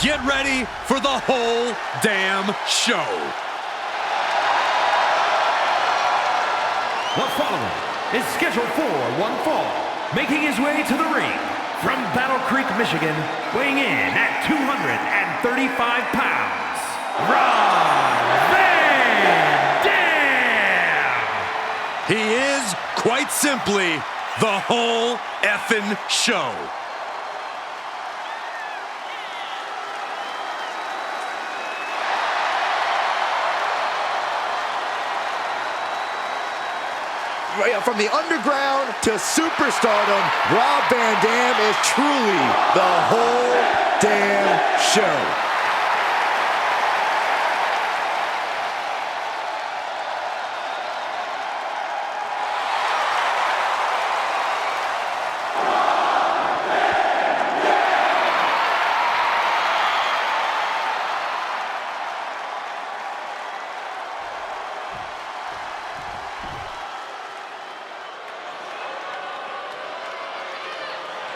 get ready for the whole damn show. The following is scheduled for one fall, making his way to the ring from Battle Creek, Michigan, weighing in at 235 pounds, Rob Van Dam! He is, quite simply, the whole effing show. From the underground to superstardom, Rob Van Dam is truly the whole damn show.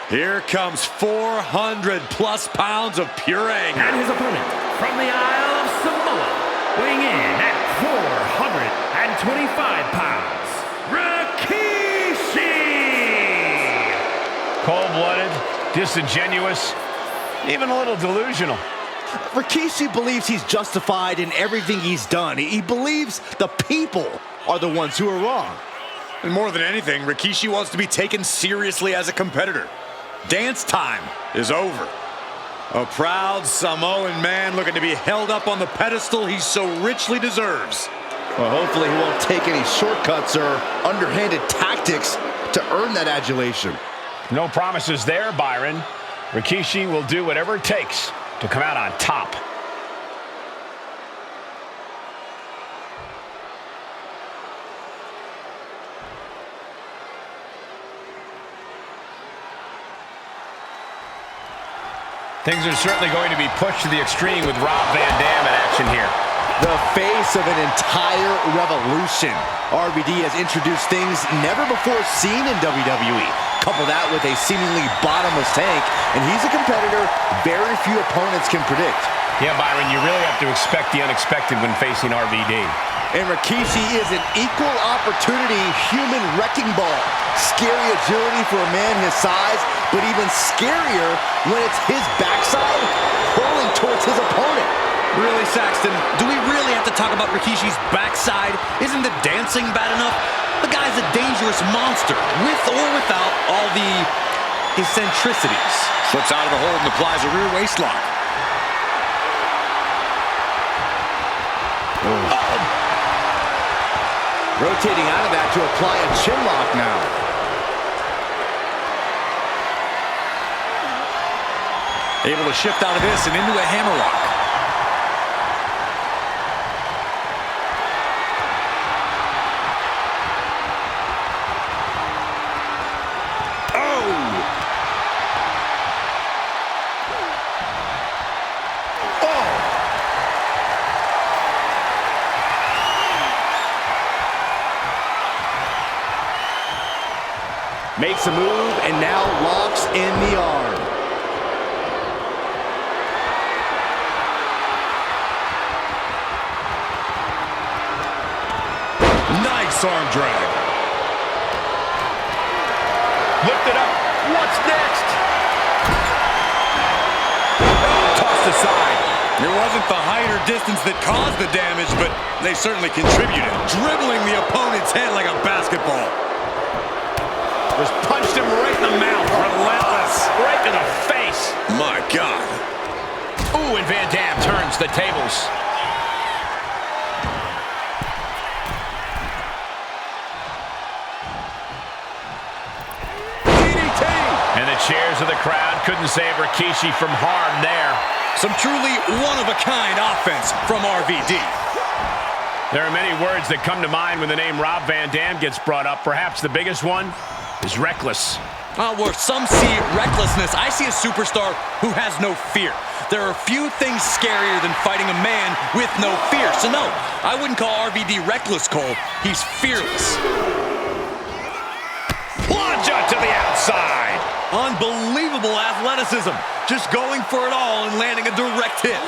Here comes 400+ pounds of pure anger. And his opponent from the Isle of Samoa, weighing in at 425 pounds, Rikishi! Cold-blooded, disingenuous, even a little delusional. Rikishi believes he's justified in everything he's done. He believes the people are the ones who are wrong. And more than anything, Rikishi wants to be taken seriously as a competitor. Dance time is over. A proud Samoan man looking to be held up on the pedestal he so richly deserves. Well, hopefully he won't take any shortcuts or underhanded tactics to earn that adulation. No promises there, Byron. Rikishi will do whatever it takes to come out on top. Things are certainly going to be pushed to the extreme with Rob Van Dam in action here. The face of an entire revolution. RVD has introduced things never before seen in WWE. Couple that with a seemingly bottomless tank, and he's a competitor very few opponents can predict. Yeah, Byron, you really have to expect the unexpected when facing RVD. And Rikishi is an equal opportunity human wrecking ball. Scary agility for a man his size, but even scarier when it's his backside pulling towards his opponent. Really, Saxton? Do we really have to talk about Rikishi's backside? Isn't the dancing bad enough? The guy's a dangerous monster, with or without all the eccentricities. Slips out of the hold and applies a rear waist lock. Rotating out of that to apply a chin lock now. Able to shift out of this and into a hammer lock. Makes a move and now locks in the arm. Nice arm drag. Lift it up. What's next? Tossed aside. It wasn't the height or distance that caused the damage, but they certainly contributed. Dribbling the opponent's head like a basketball. Just punched him right in the mouth. Relentless. Right to the face. My God. Ooh, and Van Dam turns the tables. DDT. And the cheers of the crowd couldn't save Rikishi from harm there. Some truly one-of-a-kind offense from RVD. There are many words that come to mind when the name Rob Van Dam gets brought up. Perhaps the biggest one is reckless. Where some see recklessness, I see a superstar who has no fear. There are few things scarier than fighting a man with no fear. So no, I wouldn't call RVD reckless, Cole. He's fearless. Plunge to the outside. Unbelievable athleticism. Just going for it all and landing a direct hit.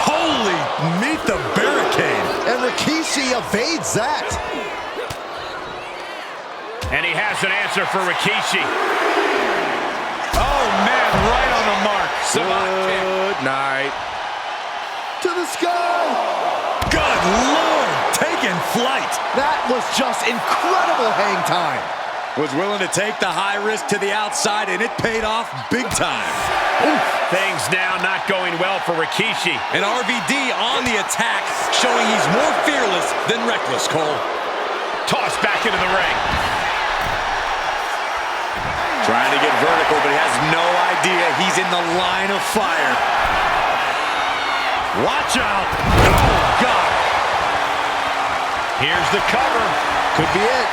Holy, meet the barricade. And Rikishi evades that. And he has an answer for Rikishi. Oh, man, right on the mark. Good night. To the sky. Good Lord, taking flight. That was just incredible hang time. Was willing to take the high risk to the outside, and it paid off big time. Oof. Things now not going well for Rikishi. And RVD on the attack, showing he's more fearless than reckless, Cole. Tossed back into the ring. Trying to get vertical, but he has no idea he's in the line of fire. Watch out. Oh, God. Here's the cover. Could be it.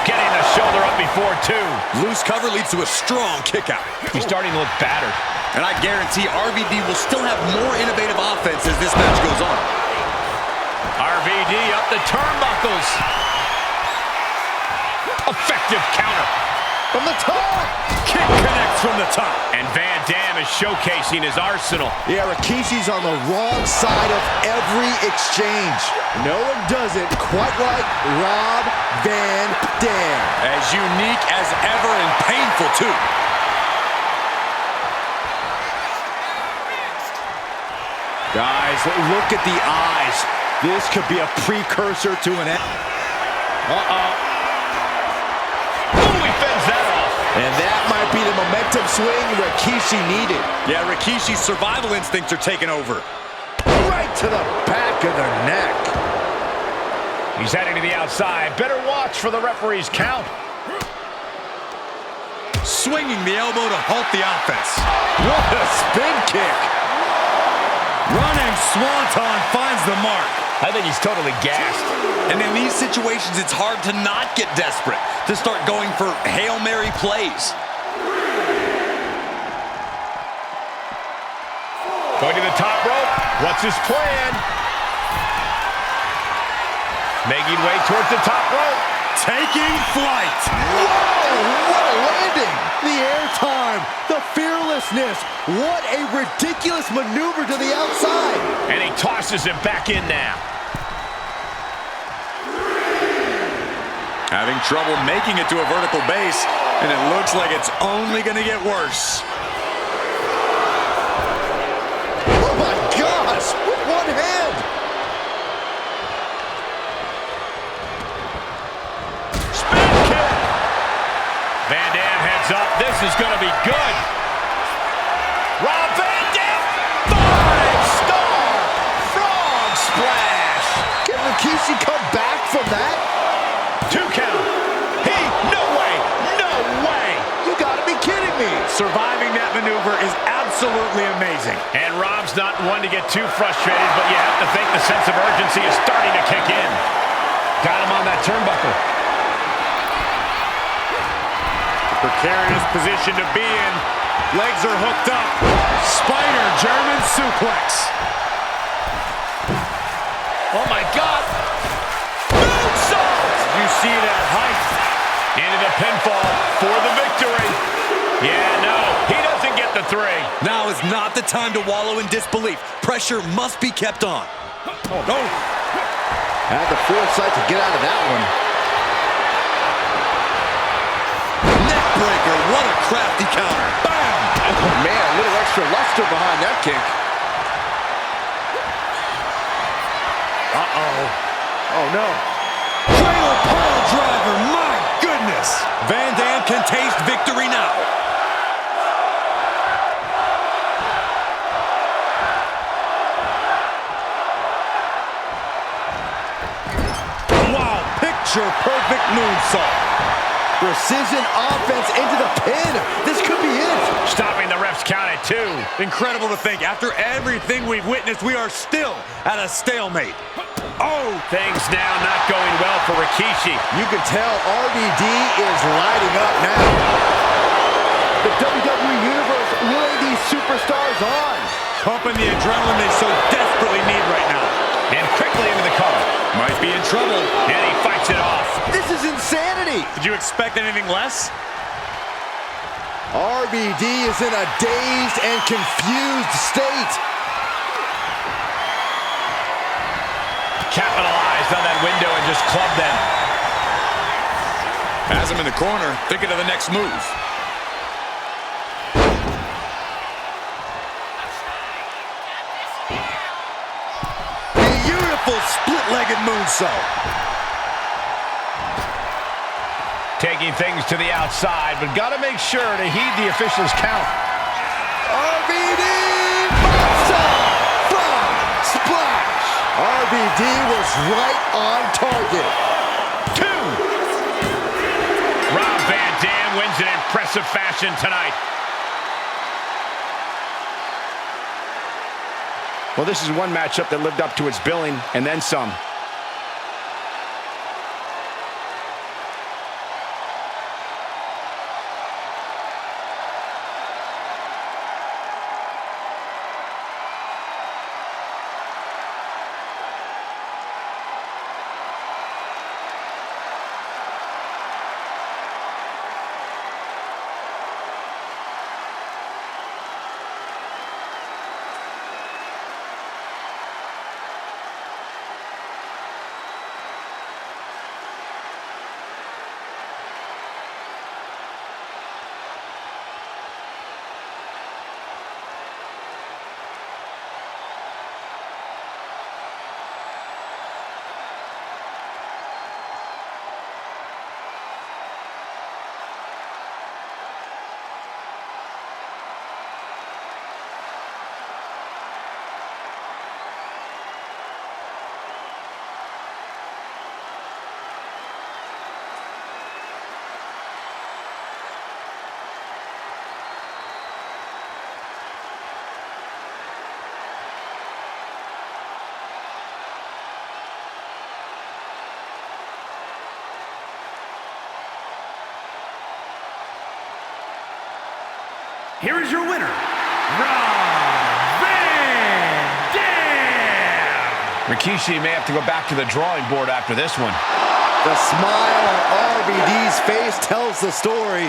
Getting the shoulder up before two. Loose cover leads to a strong kick out. He's starting to look battered. And I guarantee RVD will still have more innovative offense as this match goes on. RVD up the turnbuckles. Effective counter. From the top. Kick connects from the top. And Van Dam is showcasing his arsenal. Yeah, Rikishi's on the wrong side of every exchange. No one does it quite like Rob Van Dam. As unique as ever and painful, too. Guys, look at the eyes. This could be a precursor to an end. He fends that off. And that might be the momentum swing Rikishi needed. Yeah, Rikishi's survival instincts are taking over. Right to the back of the neck. He's heading to the outside. Better watch for the referee's count. Swinging the elbow to halt the offense. What a spin kick. Running Swanton finds the mark. I think he's totally gassed. And in these situations, it's hard to not get desperate, to start going for Hail Mary plays. Going to the top rope. What's his plan? Making way towards the top rope. Taking flight. Whoa, what a landing. The airtime, the fearlessness. What a ridiculous maneuver to the outside. And he tosses him back in now. Having trouble making it to a vertical base, and it looks like it's only going to get worse. Oh my gosh, with one hand. Spin kick. Van Dam heads up. This is going to be good. Rob Van Dam. 5-star frog splash. Can Rikishi come back from that? 2 count. No way. No way. You gotta be kidding me. Surviving that maneuver is absolutely amazing. And Rob's not one to get too frustrated, but you have to think the sense of urgency is starting to kick in. Got him on that turnbuckle. Precarious position to be in. Legs are hooked up. Spider German suplex. Oh my God. Moonsault. You see that height. Into the pinfall for the victory. Yeah, no, he doesn't get the 3. Now is not the time to wallow in disbelief. Pressure must be kept on. Oh. Had the foresight to get out of that one. Neckbreaker, what a crafty counter. Bam! Oh man, a little extra luster behind that kick. Uh-oh. Oh no. Cradle pile driver, my goodness! Van Dam can taste victory now. Wow, picture-perfect moonsault. Precision offense into the pin. This could be it. Stopping the ref's count at 2. Incredible to think, after everything we've witnessed, we are still at a stalemate. Oh! Things now not going well for Rikishi. You can tell RVD is lighting up now. The WWE Universe willing these superstars on. Pumping the adrenaline they so desperately need right now. And quickly into the cover. Might be in trouble. And he fights it off. This is insanity. Did you expect anything less? RVD is in a dazed and confused state. Capitalized on that window and just clubbed them. Has him in the corner, thinking of the next move. Beautiful split-legged moonsault. Taking things to the outside, but got to make sure to heed the official's count. RVD moonsault from Splash. RVD was right on target. 2. Rob Van Dam wins in impressive fashion tonight. Well, this is one matchup that lived up to its billing and then some. Here is your winner, Rob Van Dam! Rikishi may have to go back to the drawing board after this one. The smile on RVD's face tells the story.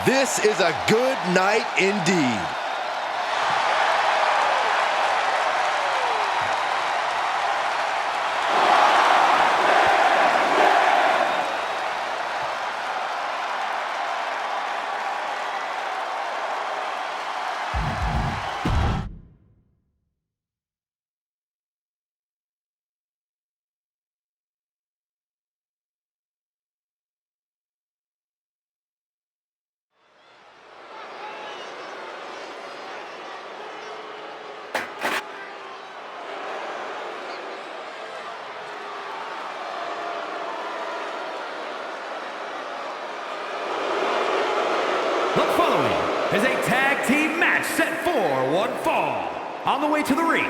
This is a good night indeed. The following is a tag team match set for one fall. On the way to the ring,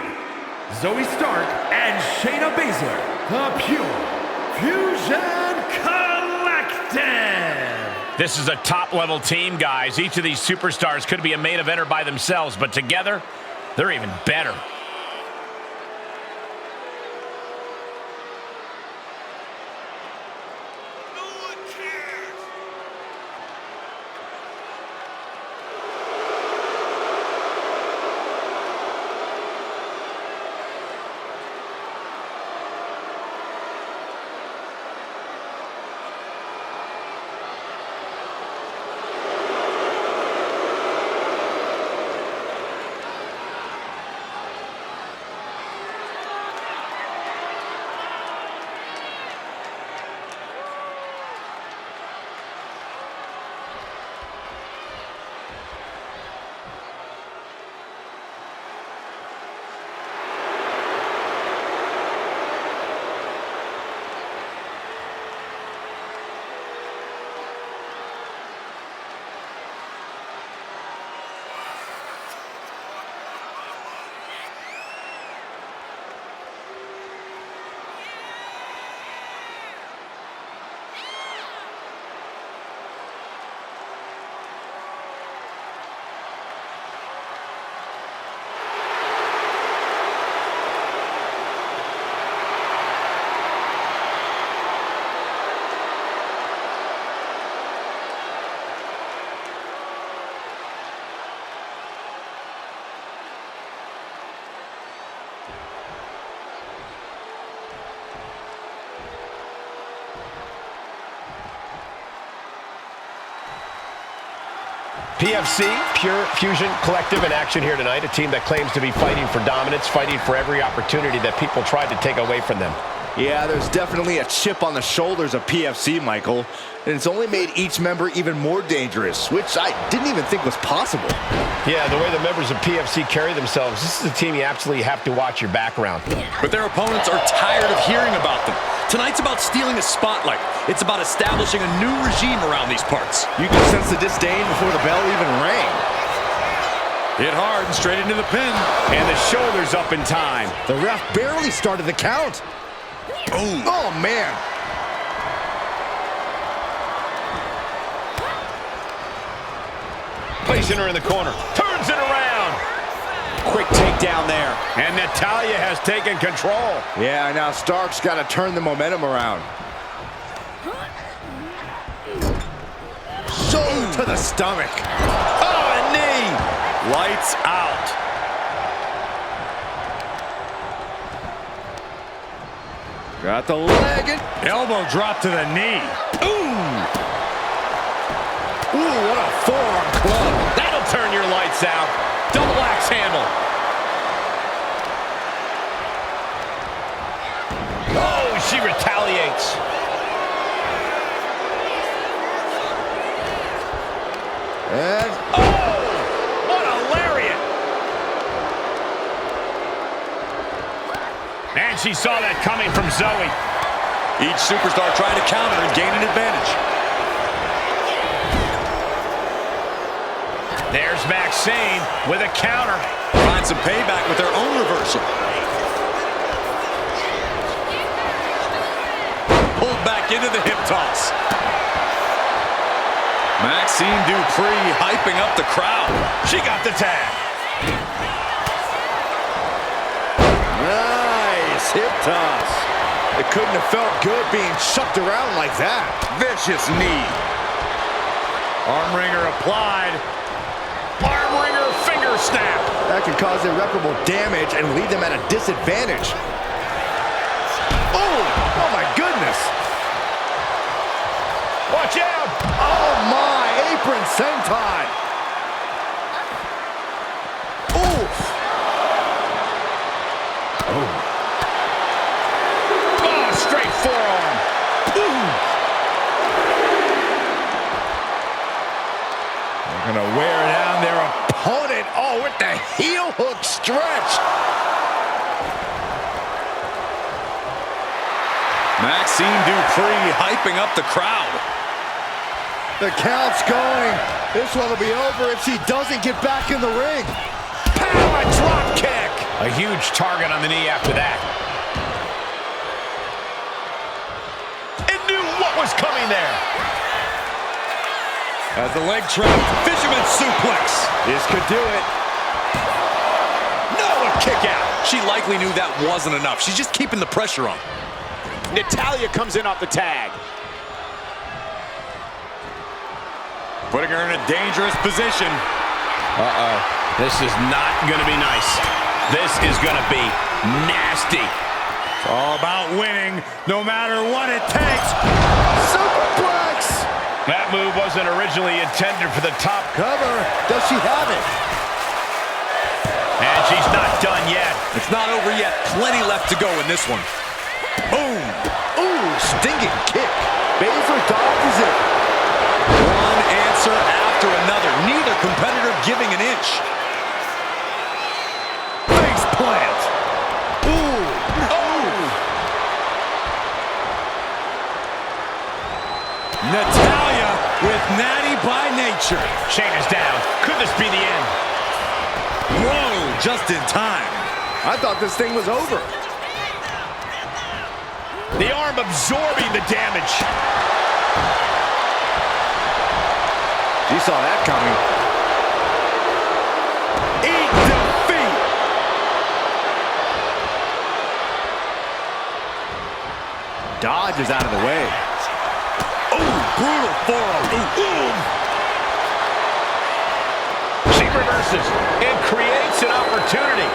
Zoe Stark and Shayna Baszler, the Pure Fusion Collective. This is a top-level team, guys. Each of these superstars could be a main eventer by themselves, but together, they're even better. PFC, Pure Fusion Collective, in action here tonight. A team that claims to be fighting for dominance, fighting for every opportunity that people tried to take away from them. Yeah, there's definitely a chip on the shoulders of PFC, Michael. And it's only made each member even more dangerous, which I didn't even think was possible. Yeah, the way the members of PFC carry themselves, this is a team you absolutely have to watch your background. But their opponents are tired of hearing about them. Tonight's about stealing a spotlight. It's about establishing a new regime around these parts. You can sense the disdain before the bell even rang. Hit hard and straight into the pin. And the shoulders up in time. The ref barely started the count. Boom. Oh, man. Placing her in the corner. Turns it around. Quick takedown there. And Natalya has taken control. Yeah, now Stark's got to turn the momentum around. Shoulder to the stomach. Oh, a knee. Lights out. Got the leg and Elbow drop to the knee. ooh, what a forearm club. That'll turn your lights out. Double axe handle. Oh, she retaliates. And Oh, what a lariat. And she saw that coming from Zoe. Each superstar trying to counter and gain an advantage. There's Maxine with a counter. Find some payback with their own reversal. Pulled back into the hip toss. Maxine Dupree hyping up the crowd. She got the tag. nice hip toss. It couldn't have felt good being shucked around like that. Vicious knee. Arm wringer applied. Arm wringer finger snap. That can cause irreparable damage and leave them at a disadvantage. Oh my goodness. Watch out. Oh my, apron senton. Oof. Oh, straight forearm. They're gonna wear down their opponent. Oh, with the heel hook stretch. Maxine Dupree hyping up the crowd. The count's going. This one will be over if she doesn't get back in the ring. Power drop kick. A huge target on the knee after that. It knew what was coming there. As the leg trap, fisherman suplex. This could do it. No, a kick out. She likely knew that wasn't enough. She's just keeping the pressure on. Natalya comes in off the tag. Putting her in a dangerous position. This is not going to be nice. This is going to be nasty. It's all about winning, no matter what it takes. Superplex. That move wasn't originally intended for the top. Cover. Does she have it? And she's not done yet. It's not over yet. Plenty left to go in this one. Boom. Ooh, stinging kick. Baszler dodges it. One answer after another. Neither competitor giving an inch. Face plant. Ooh. Natalya with natty by nature. Shayna's down. Could this be the end? Whoa, just in time. I thought this thing was over. The arm absorbing the damage. You saw that coming. Eat defeat. Dodge is out of the way. Ooh, brutal forearm. Ooh. She reverses and creates an opportunity.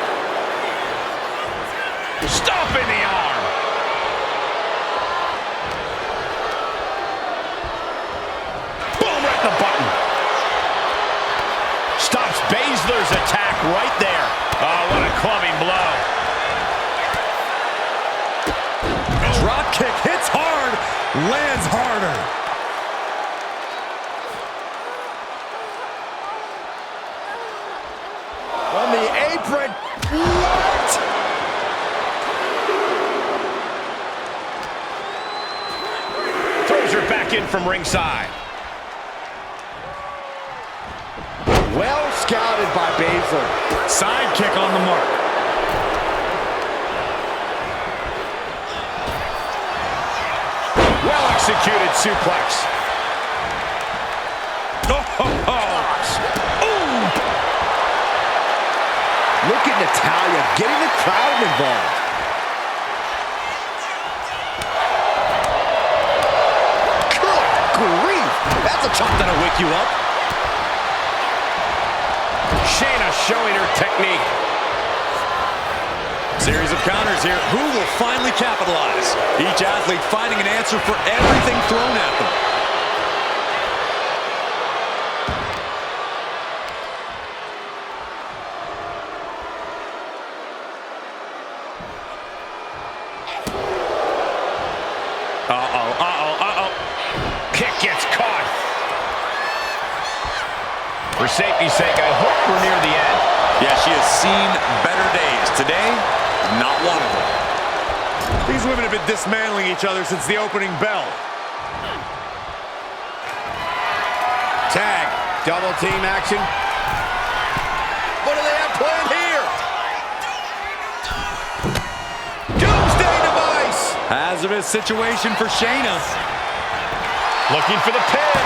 Stomping the arm. Boom, right in the button. There's attack right there. Oh, what a clubbing blow. Drop kick hits hard, lands harder. On the apron. What? Throws her back in from ringside. Well scouted by Baszler. Side kick on the mark. Well executed suplex. Look at Natalya getting the crowd involved. Good grief! That's a chop that'll wake you up. Shayna showing her technique. Series of counters here. Who will finally capitalize? Each athlete finding an answer for everything thrown at them. Kick gets caught. For safety's sake, I hope we're near the end. Yeah, she has seen better days. Today, not one of them. These women have been dismantling each other since the opening bell. Tag, double team action. What do they have planned here? Doomsday device. Hazardous situation for Shayna. Looking for the pin.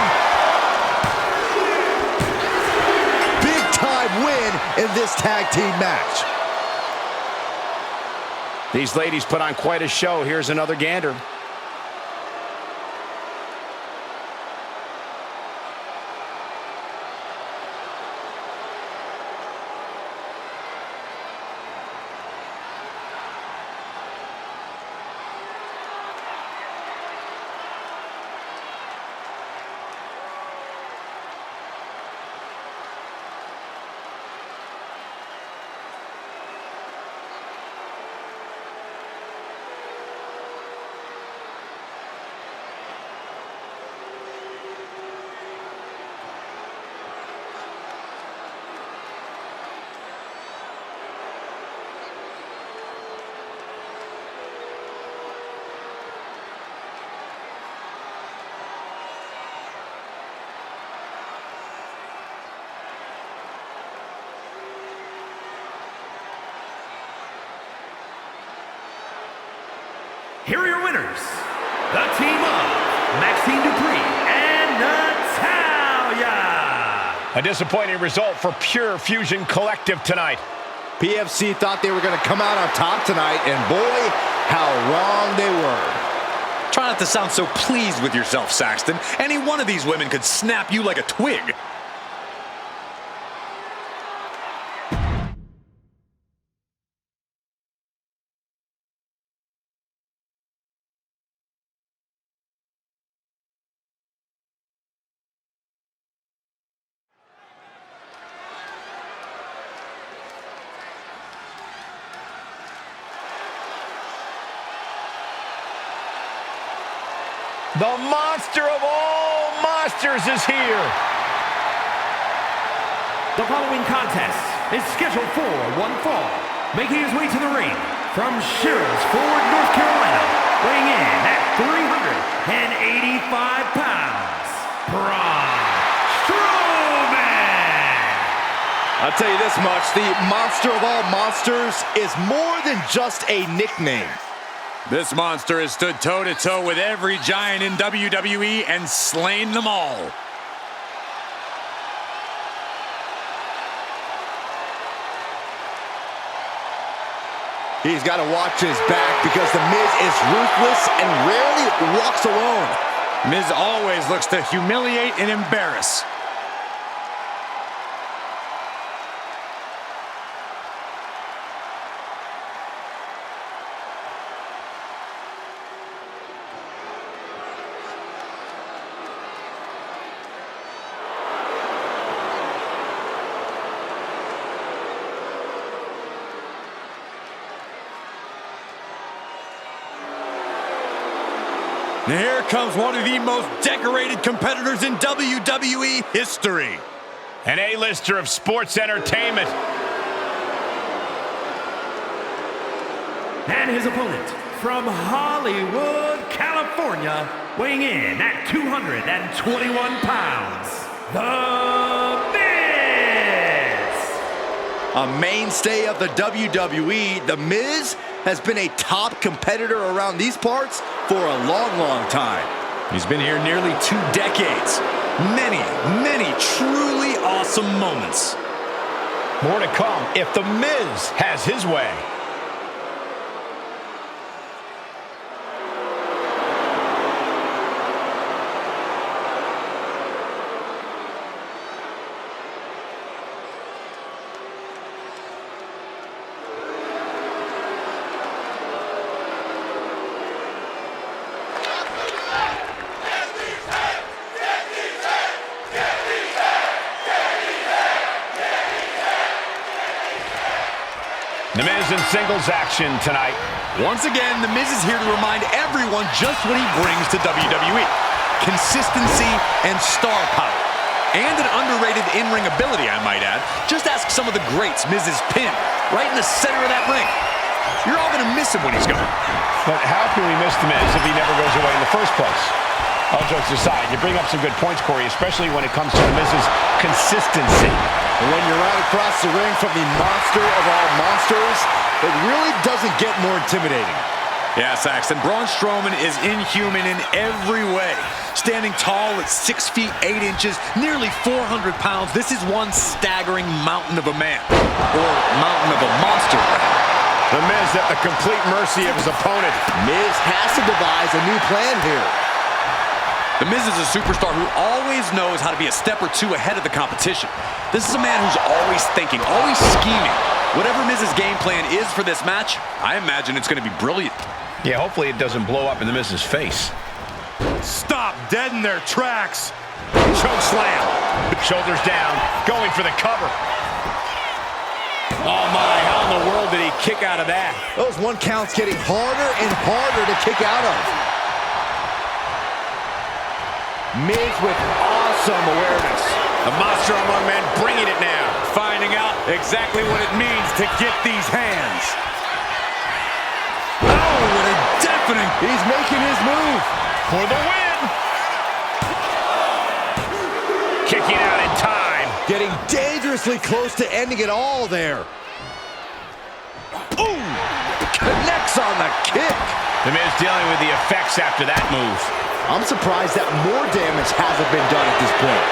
Big time win in this tag team match. These ladies put on quite a show. Here's another gander. Here are your winners, the team of Maxine Dupree and Natalya. A disappointing result for Pure Fusion Collective tonight. PFC thought they were going to come out on top tonight, and boy, how wrong they were. Try not to sound so pleased with yourself, Saxton. Any one of these women could snap you like a twig. The monster of all monsters is here. The following contest is scheduled for one fall. Making his way to the ring from Sherrills-Ford, North Carolina, weighing in at 385 pounds, Braun Strowman. I'll tell you this much, the monster of all monsters is more than just a nickname. This monster has stood toe-to-toe with every giant in WWE and slain them all. He's got to watch his back because The Miz is ruthless and rarely walks alone. Miz always looks to humiliate and embarrass. And here comes one of the most decorated competitors in WWE history. An A-lister of sports entertainment. And his opponent from Hollywood, California, weighing in at 221 pounds, The Miz! A mainstay of the WWE, The Miz has been a top competitor around these parts for a long, long time. He's been here nearly 2 decades. Many, many truly awesome moments. More to come if The Miz has his way. The Miz in singles action tonight. Once again, The Miz is here to remind everyone just what he brings to WWE. Consistency and star power. And an underrated in-ring ability, I might add. Just ask some of the greats Miz has pinned right in the center of that ring. You're all going to miss him when he's gone. But how can we miss The Miz if he never goes away in the first place? All jokes aside, you bring up some good points, Corey, especially when it comes to The Miz's consistency. And when you're right across the ring from the monster of all monsters, it really doesn't get more intimidating. Yeah, Saxton, Braun Strowman is inhuman in every way. Standing tall at 6 feet 8 inches, nearly 400 pounds, this is one staggering mountain of a man. Or mountain of a monster. The Miz at the complete mercy of his opponent. Miz has to devise a new plan here. The Miz is a superstar who always knows how to be a step or two ahead of the competition. This is a man who's always thinking, always scheming. Whatever Miz's game plan is for this match, I imagine it's going to be brilliant. Yeah, hopefully it doesn't blow up in The Miz's face. Stop dead in their tracks. Choke slam. Shoulders down, going for the cover. Oh my, how in the world did he kick out of that? Those 1 counts getting harder and harder to kick out of. Miz with awesome awareness. The monster among men bringing it now. Finding out exactly what it means to get these hands. Oh, what a deafening. He's making his move. For the win. Kicking out in time. Getting dangerously close to ending it all there. Ooh! Connects on the kick. The Miz dealing with the effects after that move. I'm surprised that more damage hasn't been done at this point.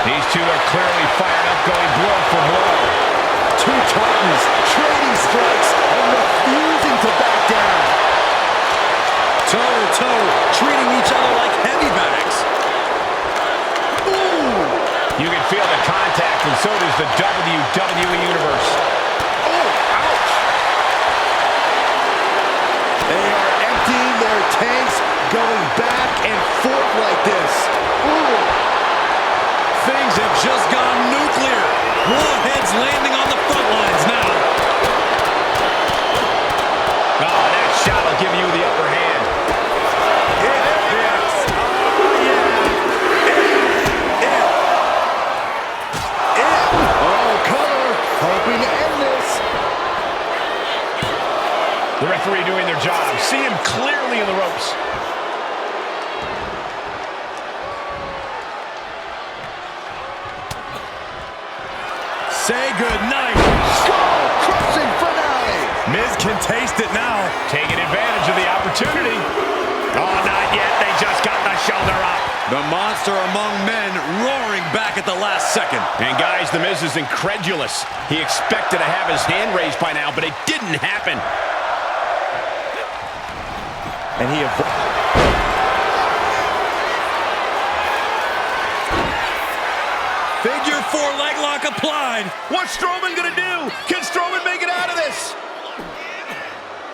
These two are clearly fired up, going blow for blow. 2 Titans trading strikes and refusing to back down. Toe to toe, treating each other like heavy bags. Ooh! You can feel the contact, and so does the WWE Universe. Oh, ouch! They are emptying their tanks, going back and forth like this. Ooh. Things have just gone nuclear. Warheads landing on the front lines now. Oh, that shot will give you the upper hand. Oh, cover. Hoping to end this. The referee doing their job. See him clearly in the ropes. Say goodnight. Skull-crushing finale. Miz can taste it now. Taking advantage of the opportunity. Oh, not yet. They just got the shoulder up. The monster among men roaring back at the last second. And guys, The Miz is incredulous. He expected to have his hand raised by now, but it didn't happen. And he Figure 4 leg lock applied. What's Strowman gonna do? Can Strowman make it out of this?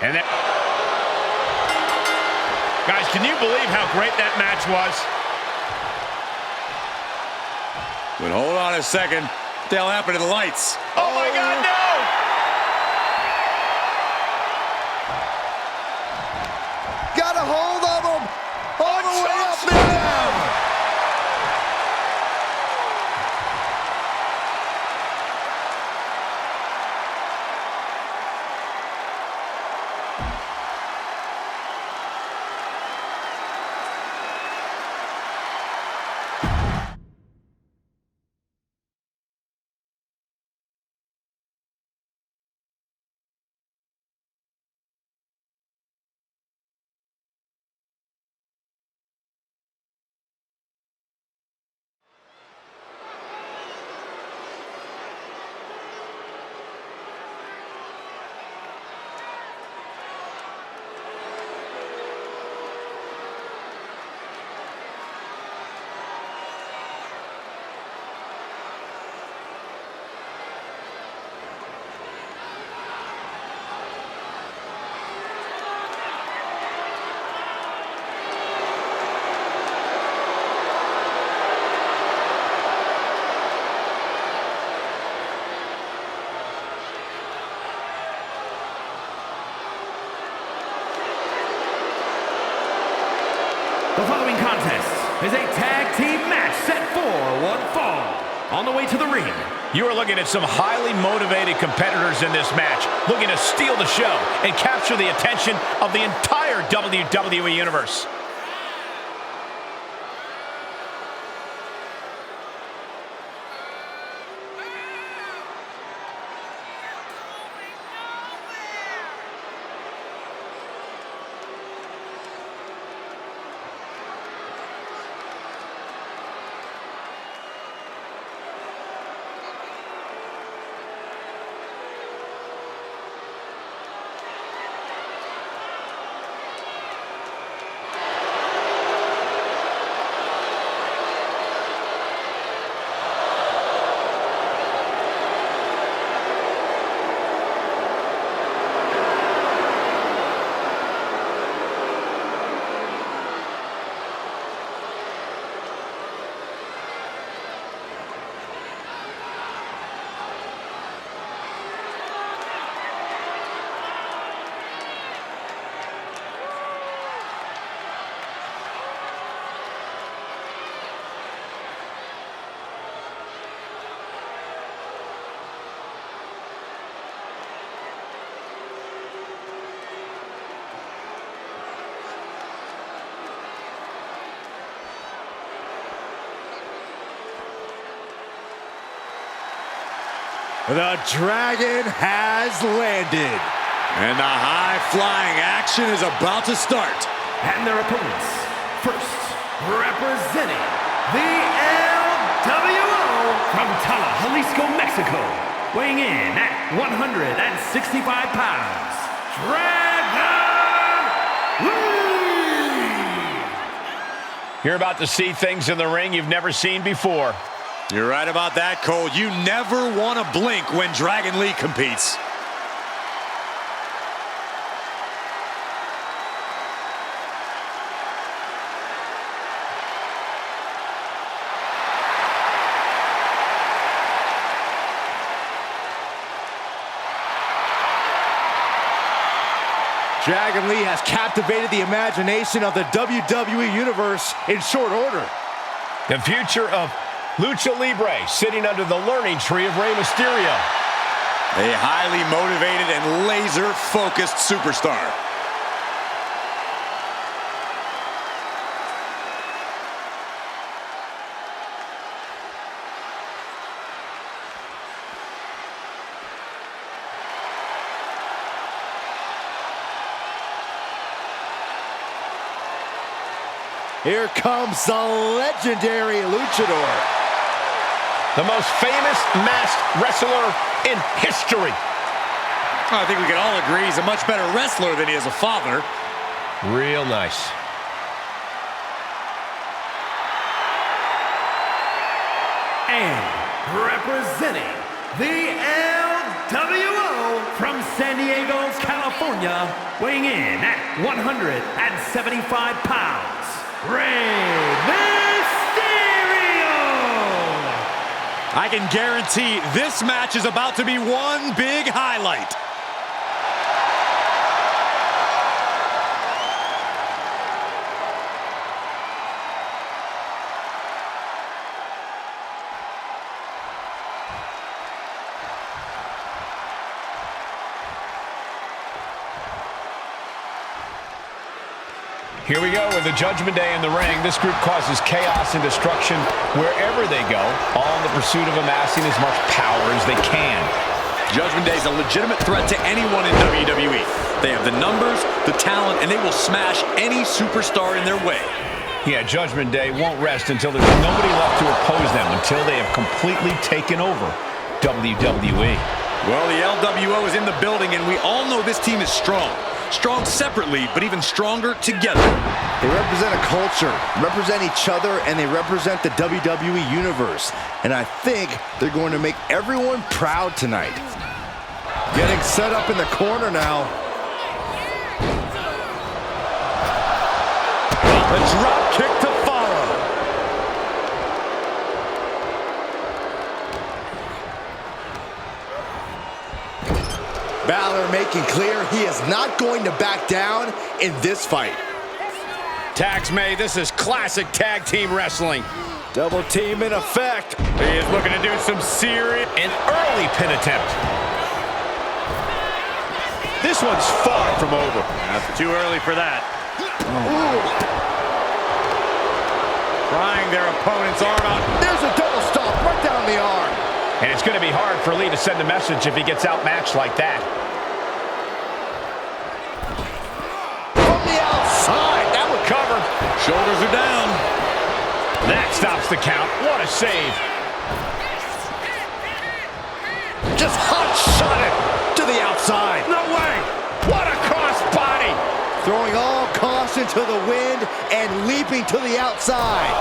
And then, guys, can you believe how great that match was? But hold on a second. What the hell happened to the lights? Oh my God, no! got a hold of him. Oh, is a tag team match set for one fall. On the way to the ring, you are looking at some highly motivated competitors in this match, looking to steal the show and capture the attention of the entire WWE Universe. The Dragon has landed, and the high-flying action is about to start. And their opponents, first, representing the LWO from Tala, Jalisco, Mexico, weighing in at 165 pounds, Dragon Lee! You're about to see things in the ring you've never seen before. You're right about that, Cole. You never want to blink when Dragon Lee competes. Dragon Lee has captivated the imagination of the WWE Universe in short order. The future of Lucha Libre sitting under the learning tree of Rey Mysterio. A highly motivated and laser-focused superstar. Here comes the legendary luchador. The most famous masked wrestler in history. I think we can all agree he's a much better wrestler than he is a father. Real nice. And representing the LWO from San Diego, California, weighing in at 175 pounds, Rey Mysterio! I can guarantee this match is about to be one big highlight. Here we go with the Judgment Day in the ring. This group causes chaos and destruction wherever they go, all in the pursuit of amassing as much power as they can. Judgment Day is a legitimate threat to anyone in WWE. They have the numbers, the talent, and they will smash any superstar in their way. Yeah, Judgment Day won't rest until there's nobody left to oppose them, until they have completely taken over WWE. Well, the LWO is in the building, and we all know this team is strong. Strong separately, but even stronger together. They represent a culture, represent each other, and they represent the WWE Universe. And I think they're going to make everyone proud tonight. Getting set up in the corner now. A drop kick to follow. Balor making clear he is not going to back down in this fight. Tags made. This is classic tag team wrestling. Double team in effect. He is looking to do some serious... An early pin attempt. This one's far from over. That's too early for that. Prying their opponent's arm out. There's a double stomp right down the arm. And it's going to be hard for Lee to send a message if he gets outmatched like that. From the outside, that would Cover. Shoulders are down. That stops the count. What a save. just hot shot it to the outside. No way. What a cross body. Throwing all caution to the wind and leaping to the outside.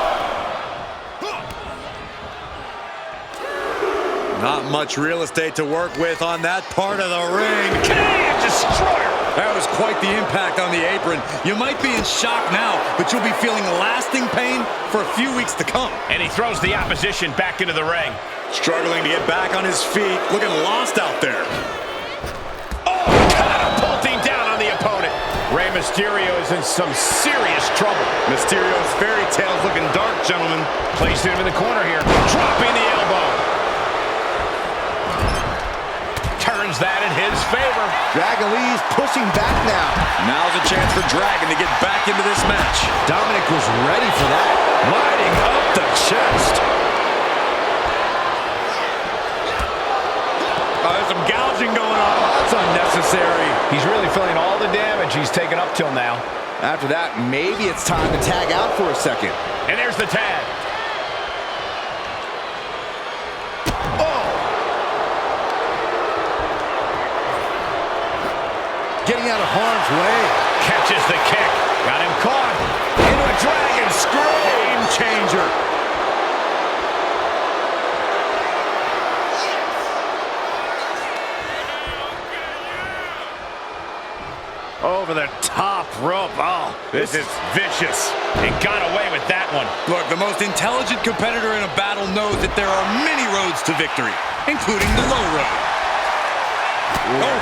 Not much real estate to work with on that part of the ring. Canadian Destroyer. That was quite the impact on the apron. You might be in shock now, but you'll be feeling lasting pain for a few weeks to come. And he throws the opposition back into the ring. Struggling to get back on his feet, looking lost out there. Oh, catapulting down on the opponent. Rey Mysterio is in some serious trouble. Mysterio's fairy tale's looking dark, gentlemen. Placing him in the corner here. Dropping the elbow. Turns that in his favor. Dragon Lee's pushing back now. Now's a chance for Dragon to get back into this match. Dominic was ready for that. Lighting up the chest. There's some gouging going on. That's unnecessary. He's really feeling all the damage he's taken up till now. After that, maybe it's time to tag out for a second. And there's the tag. Getting out of harm's way. Catches the kick. Got him caught. Into a dragon screw. Game changer. Over the top rope. Oh, this is vicious. He got away with that one. Look, the most intelligent competitor in a battle knows that there are many roads to victory, including the low road. Oh.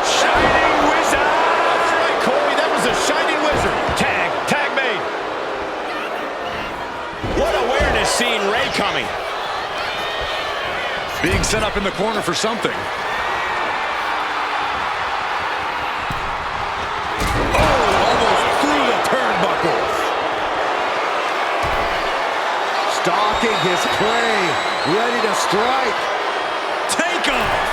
Shining Wizard! That's right, Corey. That was a Shining Wizard. Tag made. What awareness seeing Rey coming. Being set up in the corner for something. Oh, almost through the turnbuckle. Stalking his prey. Ready to strike. Take off.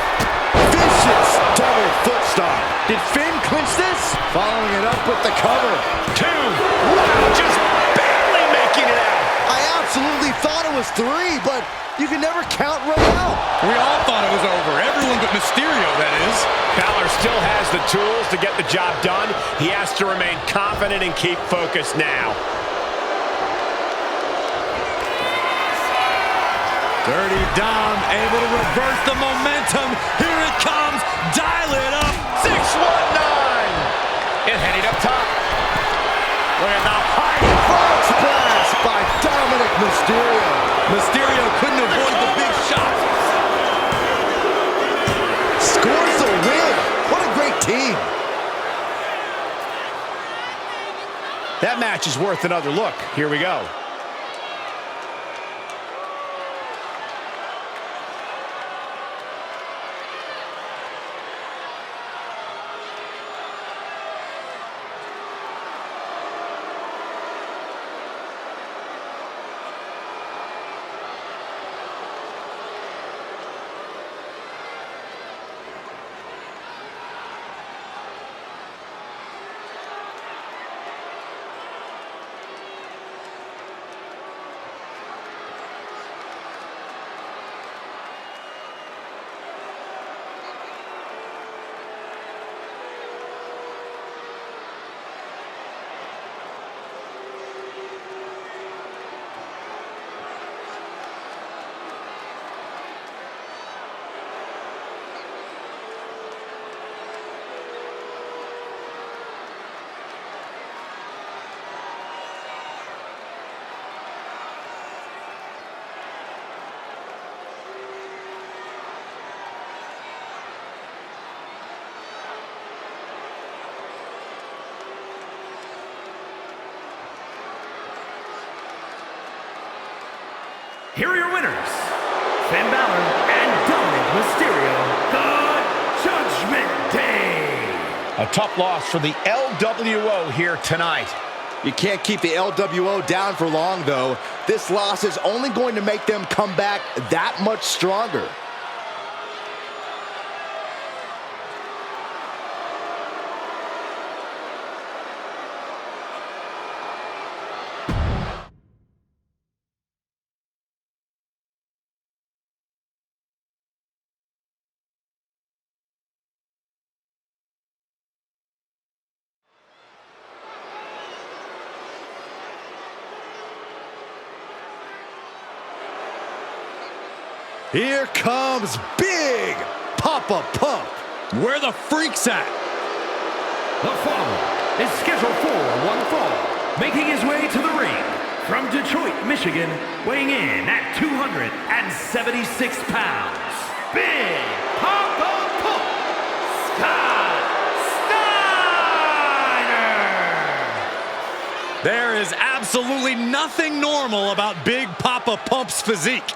Vicious double foot stomp. Did Finn clinch this? Following it up with the cover. 2. Wow, just barely making it out. I absolutely thought it was 3, but you can never count Rey out. We all thought it was over. Everyone but Mysterio, that is. Balor still has the tools to get the job done. He has to remain confident and keep focused now. Dirty Dom able to reverse the momentum. Here it comes. Dial it up. 619. And heading up top. Look at the height. Frog splash by Dominic Mysterio. Mysterio couldn't avoid the big shot. Scores the win. What a great team. That match is worth another look. Here we go. here are your winners, Finn Balor and Dominic Mysterio, the Judgment Day. A tough loss for the LWO here tonight. You can't keep the LWO down for long, though. This loss is only going to make them come back that much stronger. Here comes Big Papa Pump. Where the freak's at? The following is scheduled for one fall, making his way to the ring from Detroit, Michigan, weighing in at 276 pounds, Big Papa Pump, Scott Steiner. There is absolutely nothing normal about Big Papa Pump's physique.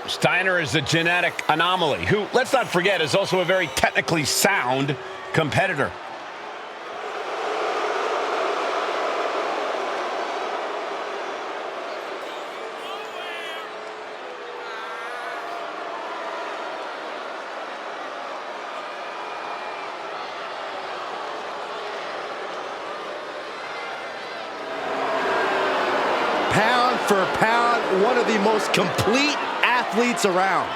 Steiner is a genetic anomaly who, let's not forget, is also a very technically sound competitor. Pound for pound, one of the most complete athletes around.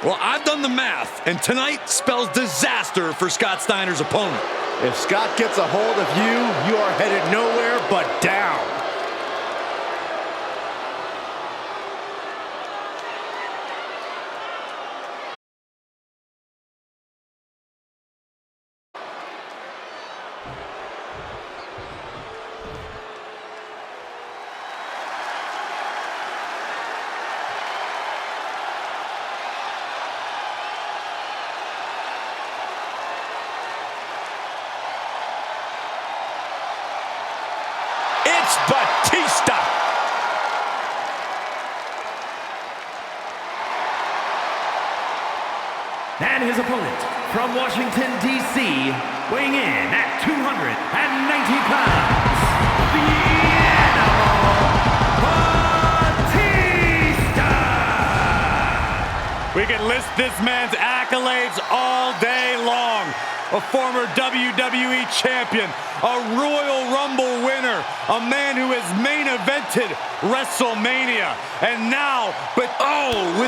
Well, I've done the math, and tonight spells disaster for Scott Steiner's opponent. If Scott gets a hold of you, you are headed nowhere but down. It's Batista. And his opponent from Washington, D.C., weighing in at 290 pounds, the Animal, Batista! We can list this man's accolades all day long. A former WWE champion, a Royal Rumble winner, a man who has main evented WrestleMania, and now, with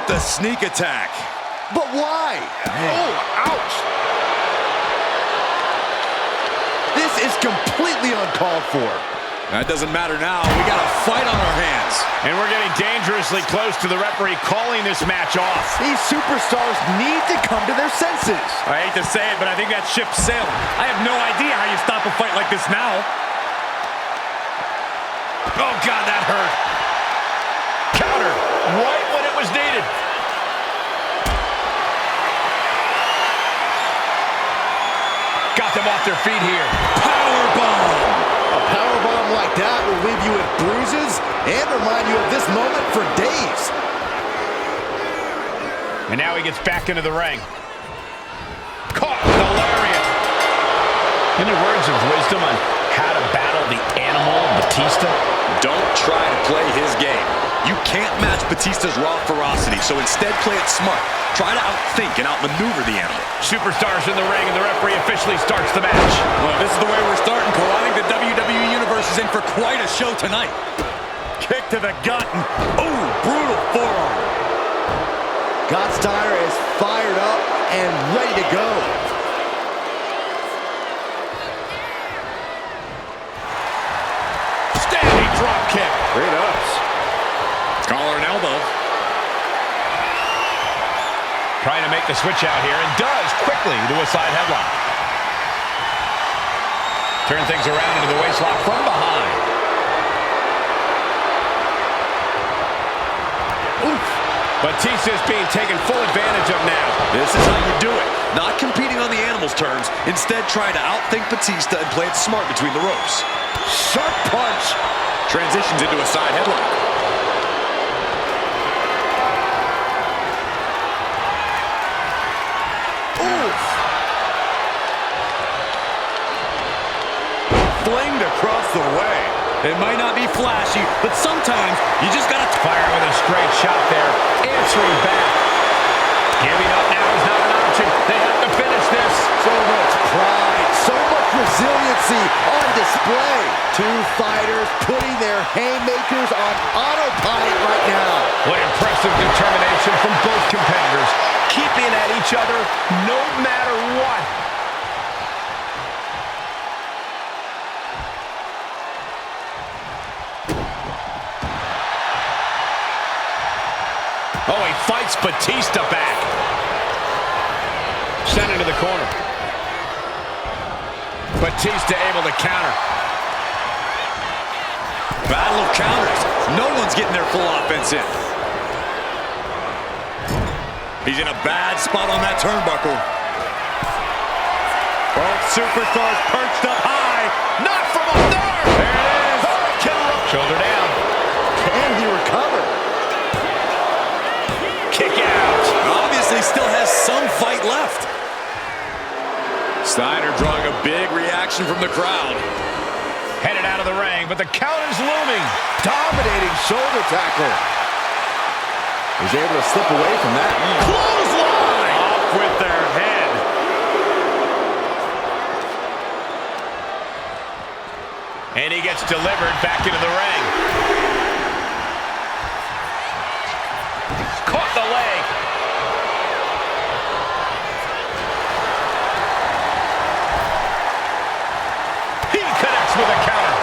the sneak attack. But why? Oh, ouch! This is completely uncalled for. That doesn't matter now. We got a fight on our hands. And we're getting dangerously close to the referee calling this match off. These superstars need to come to their senses. I hate to say it, but I think that ship's sailing. I have no idea how you stop a fight like this now. Oh, God, that hurt. Counter right when it was needed. Got them off their feet here. Powerbomb. A powerbomb like that will leave you with bruises and remind you of this moment for days. And now he gets back into the ring. Caught with a lariat. Any words of wisdom on how to battle the Animal, Batista? Don't try to play his game. You can't match Batista's raw ferocity, so instead play it smart. Try to outthink and outmaneuver the Animal. Superstars in the ring, and the referee officially starts the match. Well, this is the way we're starting, Cole. I think the WWE Universe is in for quite a show tonight. Kick to the gut, and brutal forearm. Scott Steiner is fired up and ready to go. Standing drop kick. Great ups. Collar and elbow. Trying to make the switch out here, and does quickly to a side headlock. Turn things around into the waistlock from behind. Oof. Batista's being taken full advantage of now. This is how you do it. Not competing on the Animal's terms. Instead, try to outthink Batista and play it smart between the ropes. Sharp punch. Transitions into a side headlock. It might not be flashy, but sometimes you just gotta fire with a straight shot there. Answering back. Giving up now is not an option. They have to finish this. So much pride, so much resiliency on display. Two fighters putting their haymakers on autopilot right now. What impressive determination from both competitors. Keeping at each other no matter what. Oh, he fights Batista back. Sent into the corner. Batista able to counter. battle of counters. No one's getting their full offense in. He's in a bad spot on that turnbuckle. Both superstars perched up high. Not from up there. There it is. Shoulder down. Can he recover? Kick out. Obviously still has some fight left. Steiner drawing a big reaction from the crowd. Headed out of the ring, but the count is looming. Dominating shoulder tackle. He's able to slip away from that. Clothesline! Off with their head. And he gets delivered back into the ring. Caught the leg. He connects with a counter.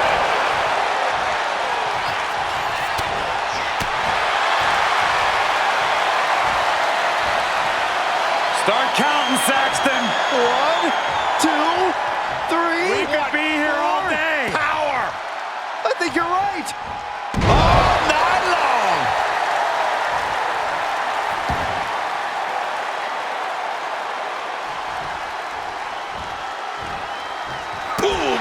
Start counting, Saxton. 1, 2, 3. We could be here all day. Power. I think you're right. All night long. Boom.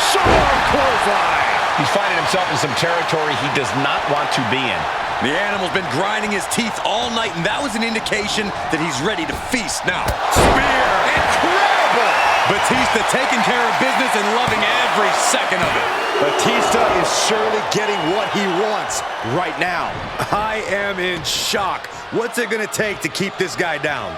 Sharp clothesline. He's finding himself in some territory he does not want to be in. The animal's been grinding his teeth all night, and that was an indication that he's ready to feast now. Spear! Incredible! Batista taking care of business and loving every second of it. Batista is surely getting what he wants right now. I am in shock. What's it gonna take to keep this guy down?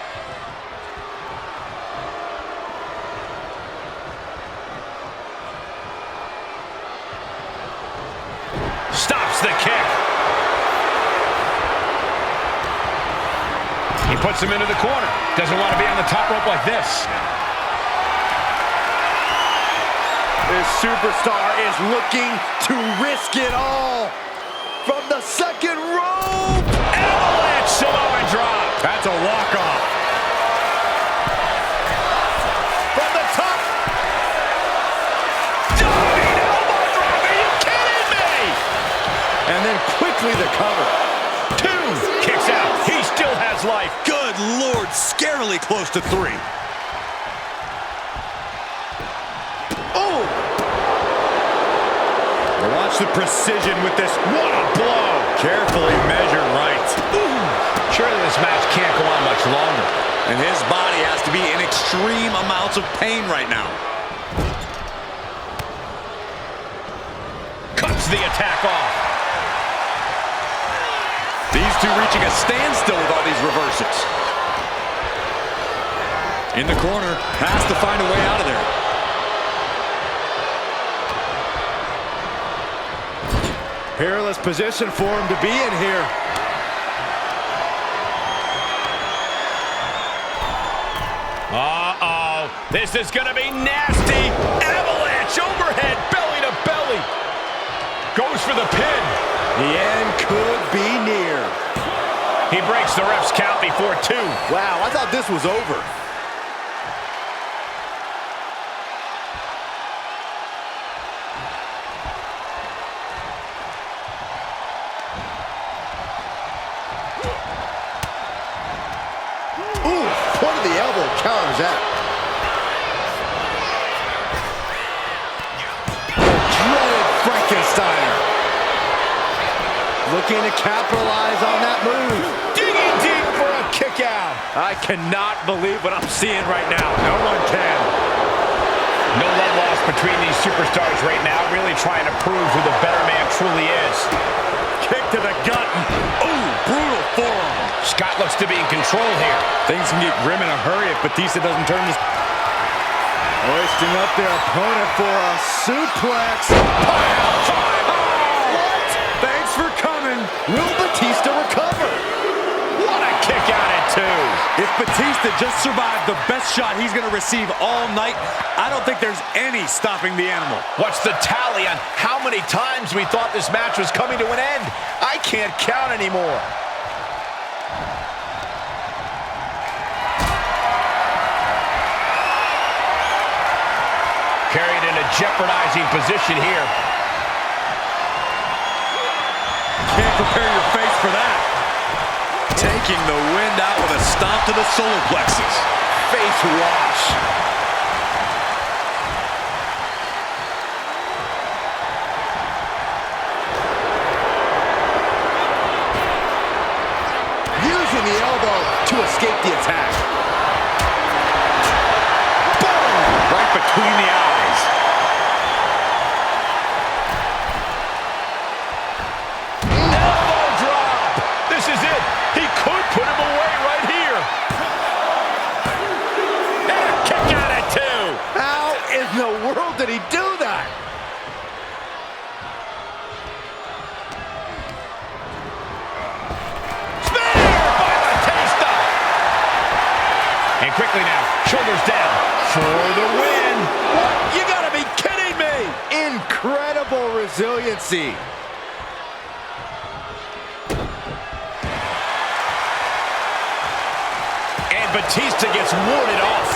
Stops the kick. He puts him into the corner. Doesn't want to be on the top rope like this. This superstar is looking to risk it all. From the second rope. Avalanche Samoan drop. That's a walk-off. From the top. Diving elbow drop. Are you kidding me? And then quickly the cover. 2. Kicks out. He still has life. Good Lord, scarily close to 3. Oh! Watch the precision with this. What a blow! Carefully measured right. Surely this match can't go on much longer. And his body has to be in extreme amounts of pain right now. Cuts the attack off. These two reaching a standstill with all these reversals. In the corner, has to find a way out of there. Peerless position for him to be in here. Uh-oh. This is going to be nasty. Avalanche overhead, belly to belly. Goes for the pin. The end could be near. He breaks the ref's count before 2. Wow, I thought this was over. Ooh, point of the elbow counters that. The dreaded Frankensteiner. Looking to capitalize on that move. Digging deep for a kick out. I cannot believe what I'm seeing right now. No one can. No love lost between these superstars right now, really trying to prove who the better man truly is. Kick to the gut. Ooh, brutal forearm. Scott looks to be in control here. Things can get grim in a hurry if Batista doesn't turn this. Hoisting up their opponent for a suplex. What? Thanks for coming. Will Batista recover? What a kick out at two. If Batista just survived the best shot he's going to receive all night, I don't think there's any stopping the animal. What's the tally on how many times we thought this match was coming to an end? I can't count anymore. Carried in a jeopardizing position here. Can't prepare your face for that. Taking the wind out with a stomp to the solar plexus. Face wash. Using the elbow to escape the attack. Boom! Right between the eyes. This is it. He could put him away right here. And a kick out at two. How in the world did he do that? Spear by Batista. And quickly now, shoulders down for the win. What? You gotta be kidding me! Incredible resiliency. Batista gets warded off.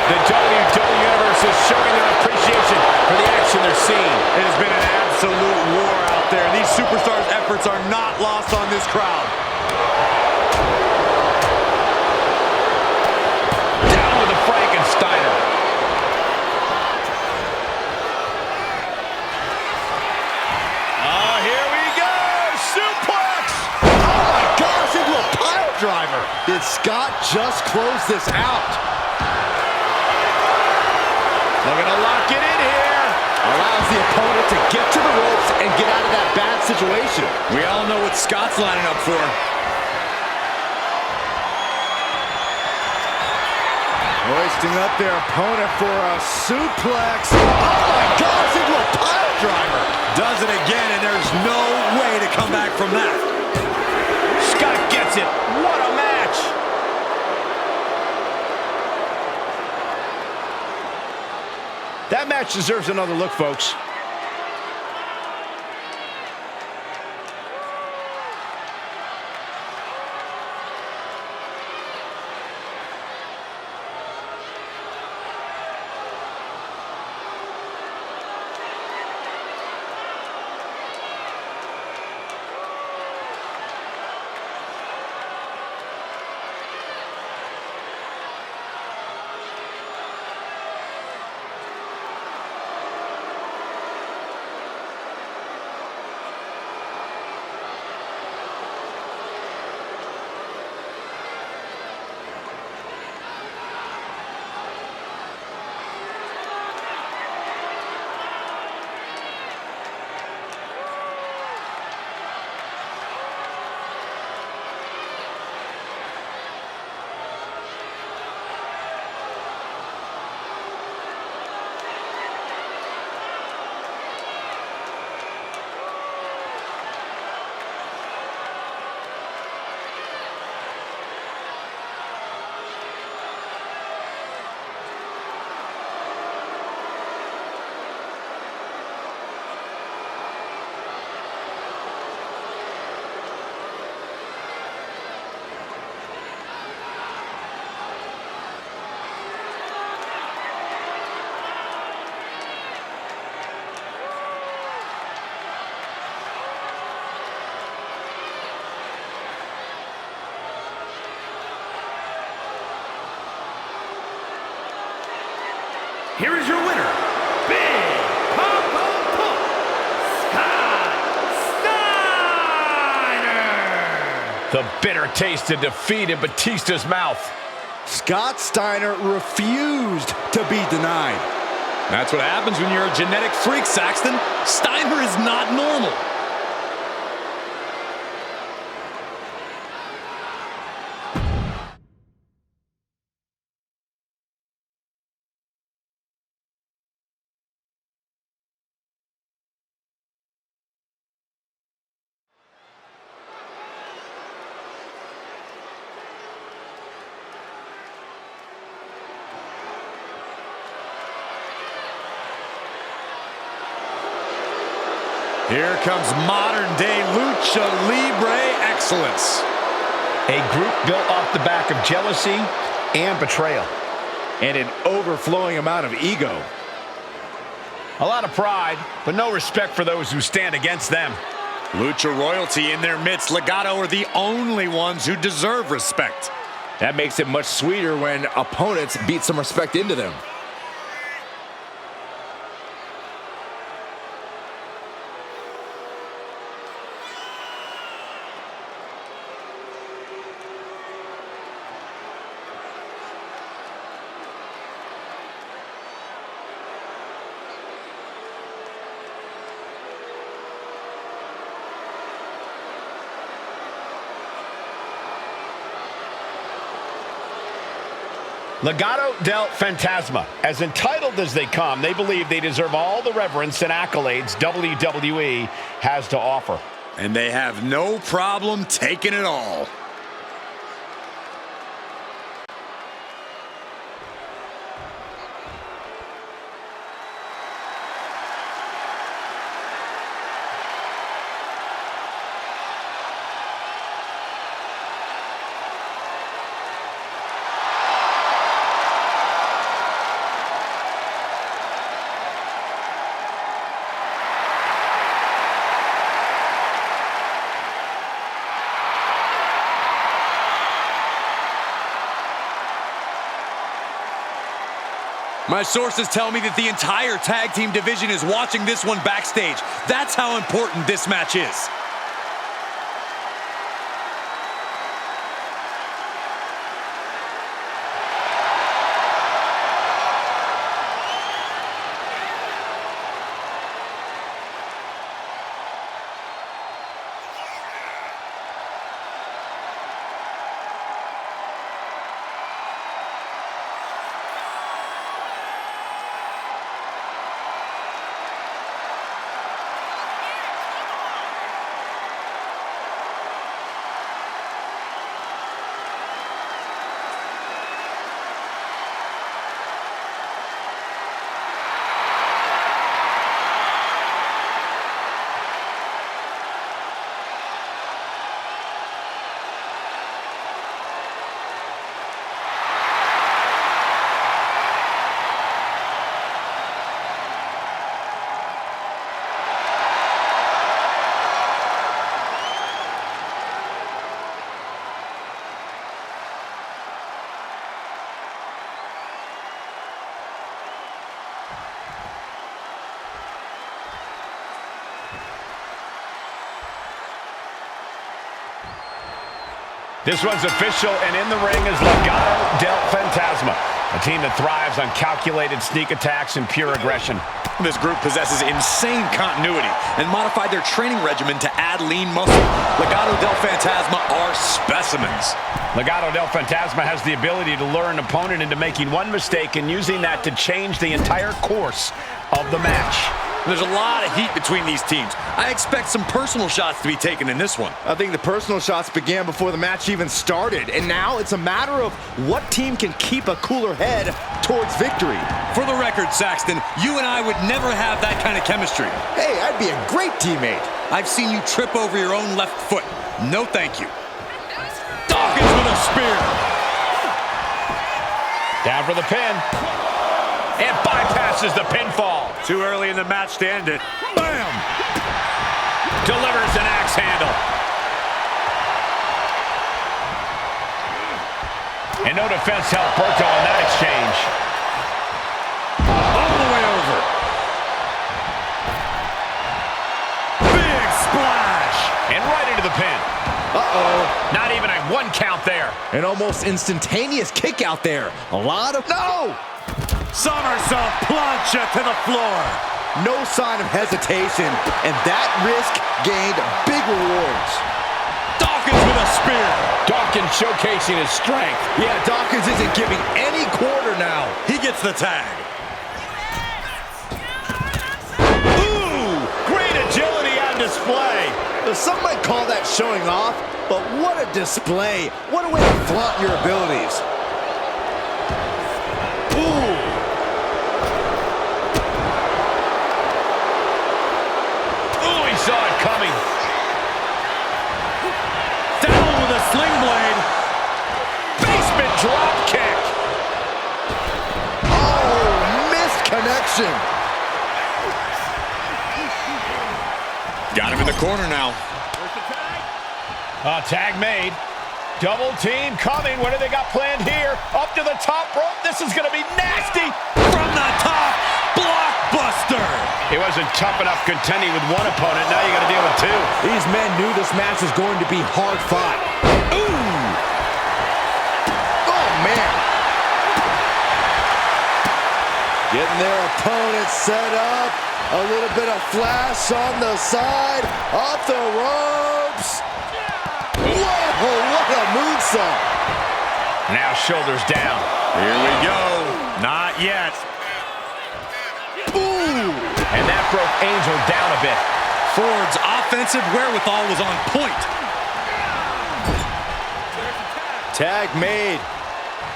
The WWE Universe is showing their appreciation for the action they're seeing. It has been an absolute war out there. These superstars' efforts are not lost on this crowd. Down with the Frankensteiner. Here we go. Suplex. Oh my gosh, into a pile driver. Did Scott just close this out? Looking to lock it in here. Allows the opponent to get to the ropes and get out of that bad situation. We all know what Scott's lining up for. Hoisting up their opponent for a suplex. Oh my gosh, into a pile driver. Does it again, and there's no way to come back from that. Scott gets it. What a match. That match deserves another look, folks. Here is your winner, Big Papa Pump, Scott Steiner. The bitter bitter taste of defeat in Batista's mouth. Scott Steiner refused to be denied. That's what happens when you're a genetic freak, Saxton. Steiner is not normal. Here comes modern-day Lucha Libre excellence. A group built off the back of jealousy and betrayal. And an overflowing amount of ego. A lot of pride, but no respect for those who stand against them. Lucha royalty in their midst. Legado are the only ones who deserve respect. That makes it much sweeter when opponents beat some respect into them. Legado del Fantasma. As entitled as they come, they believe they deserve all the reverence and accolades WWE has to offer. And they have no problem taking it all. My sources tell me that the entire tag team division is watching this one backstage. That's how important this match is. This one's official, and in the ring is Legado del Fantasma, a team that thrives on calculated sneak attacks and pure aggression. This group possesses insane continuity and modified their training regimen to add lean muscle. Legado del Fantasma are specimens. Legado del Fantasma has the ability to lure an opponent into making one mistake and using that to change the entire course of the match. There's a lot of heat between these teams. I expect some personal shots to be taken in this one. I think the personal shots began before the match even started, and now it's a matter of what team can keep a cooler head towards victory. For the record, Saxton, you and I would never have that kind of chemistry. Hey, I'd be a great teammate. I've seen you trip over your own left foot. No thank you. Dawkins with a spear. Down for the pin. And bypasses the pinfall. Too early in the match to end it. Bam! Delivers an axe handle. And no defense helped Berto in that exchange. All the way over. Big splash. And right into the pin. Uh-oh. Not even a 1 count there. An almost instantaneous kick out there. A lot of... No! Somersault plunge to the floor. No sign of hesitation, and that risk gained big rewards. Dawkins with a spear. Dawkins showcasing his strength. Yeah, Dawkins isn't giving any quarter now. He gets the tag. Ooh, great agility on display. Some might call that showing off, but what a display. What a way to flaunt your abilities. Ooh. Ooh, he saw it coming. Down with a sling blade. Basement drop kick. Oh, missed connection. Got him in the corner now. Tag made. Double team coming. What do they got planned here? Up to the top rope. This is going to be nasty. From the top, blockbuster. It wasn't tough enough contending with one opponent. Now you got to deal with 2. These men knew this match was going to be hard fought. Ooh! Oh, man. Getting their opponent set up. A little bit of flash on the side. Off the ropes. Whoa, what a moonsault. Now shoulders down. Here we go. Not yet. Ooh! And that broke Angel down a bit. Ford's offensive wherewithal was on point. Tag made.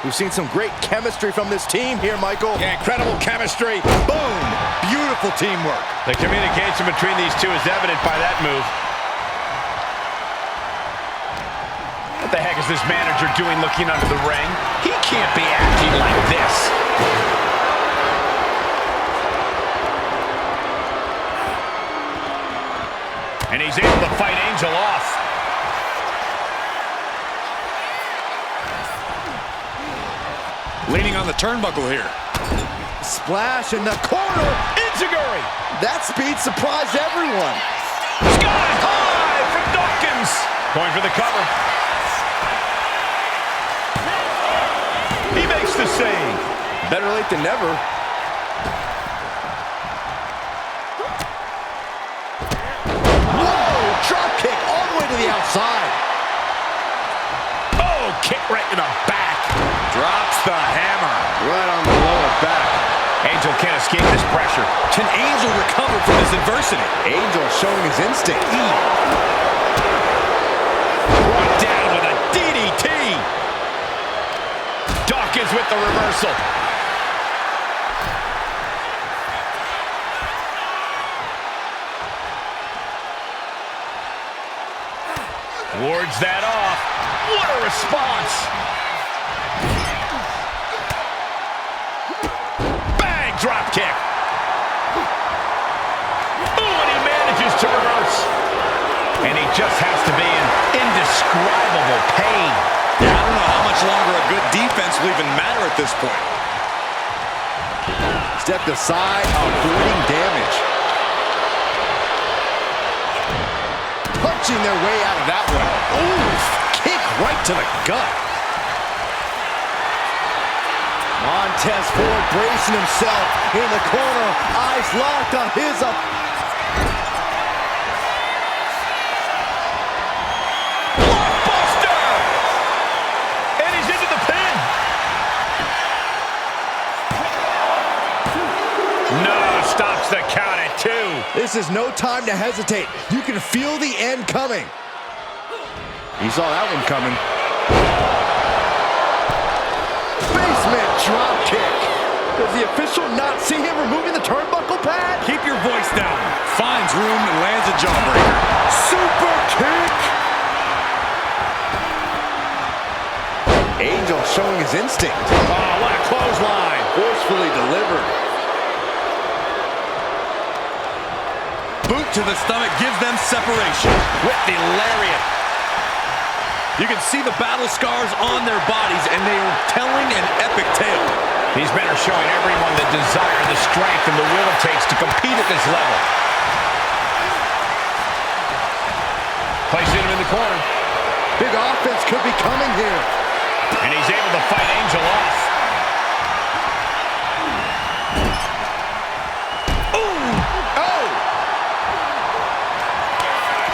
We've seen some great chemistry from this team here, Michael. Yeah, incredible chemistry. Boom. Beautiful teamwork. The communication between these two is evident by that move. What the heck is this manager doing looking under the ring? He can't be acting like this. And he's able to fight Angel off. Leaning on the turnbuckle here. Splash in the corner. Enziguri. That speed surprised everyone. Sky high from Dawkins. Going for the cover. He makes the save. Better late than never. Whoa! Drop kick all the way to the outside. Oh, kick right in the back. Drops the hammer. Right on the lower back. Angel can't escape this pressure. Can Angel recover from this adversity? Angel showing his instinct. Brought down with a DDT. Dawkins with the reversal. Wards that off. What a response. Bang, drop kick. Ooh, and he manages to reverse. And he just has to be in indescribable pain. Yeah, I don't know how much longer a good defense will even matter at this point. Stepped aside, avoiding damage. Punching their way out of that one. Ooh, kick right to the gut. Montez Ford bracing himself in the corner. Eyes locked on his up. Blockbuster! And he's into the pin. No, stops the count at 2. This is no time to hesitate. You can feel the end coming. He saw that one coming. Basement drop kick. Does the official not see him removing the turnbuckle pad? Keep your voice down. Finds room and lands a jawbreaker. Super kick. Angel showing his instinct. Oh, what a clothesline. Forcefully delivered. Boot to the stomach gives them separation. With the lariat. You can see the battle scars on their bodies, and they are telling an epic tale. These men are showing everyone the desire, the strength, and the will it takes to compete at this level. Placing him in the corner. Big offense could be coming here. And he's able to fight Angel off.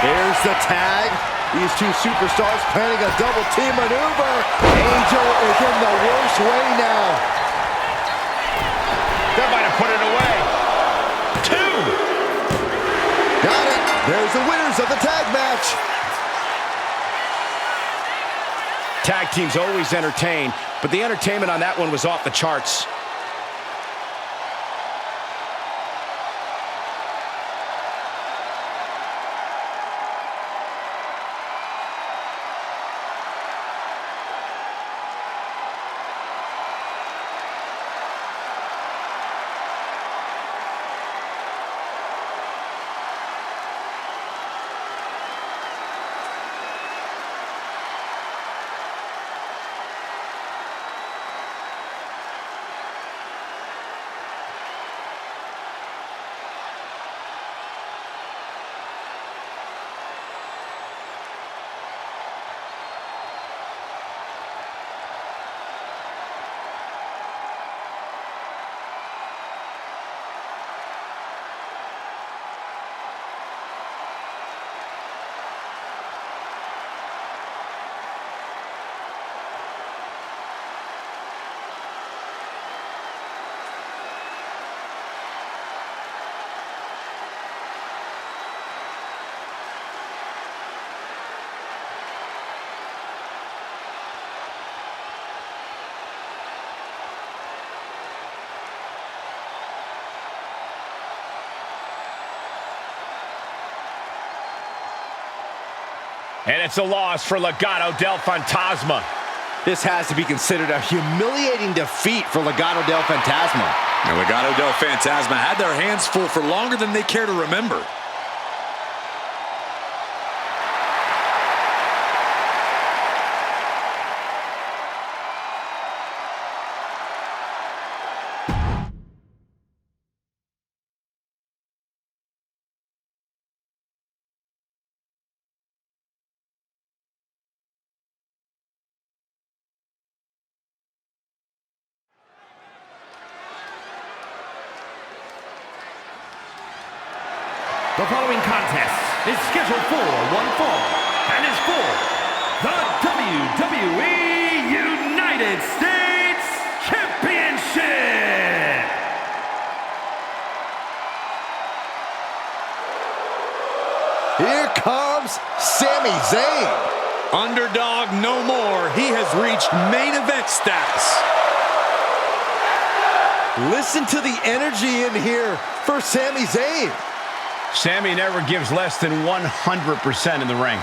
Here's the tag. These two superstars planning a double team maneuver. Angel is in the worst way now. That might have put it away. 2. Got it. There's the winners of the tag match. Tag teams always entertain, but the entertainment on that one was off the charts. And it's a loss for Legado del Fantasma. This has to be considered a humiliating defeat for Legado del Fantasma. And Legado del Fantasma had their hands full for longer than they care to remember. The following contest is scheduled for one fall and is for the WWE United States Championship. Here comes Sami Zayn. Underdog no more. He has reached main event status. Listen to the energy in here for Sami Zayn. Sami never gives less than 100% in the ring.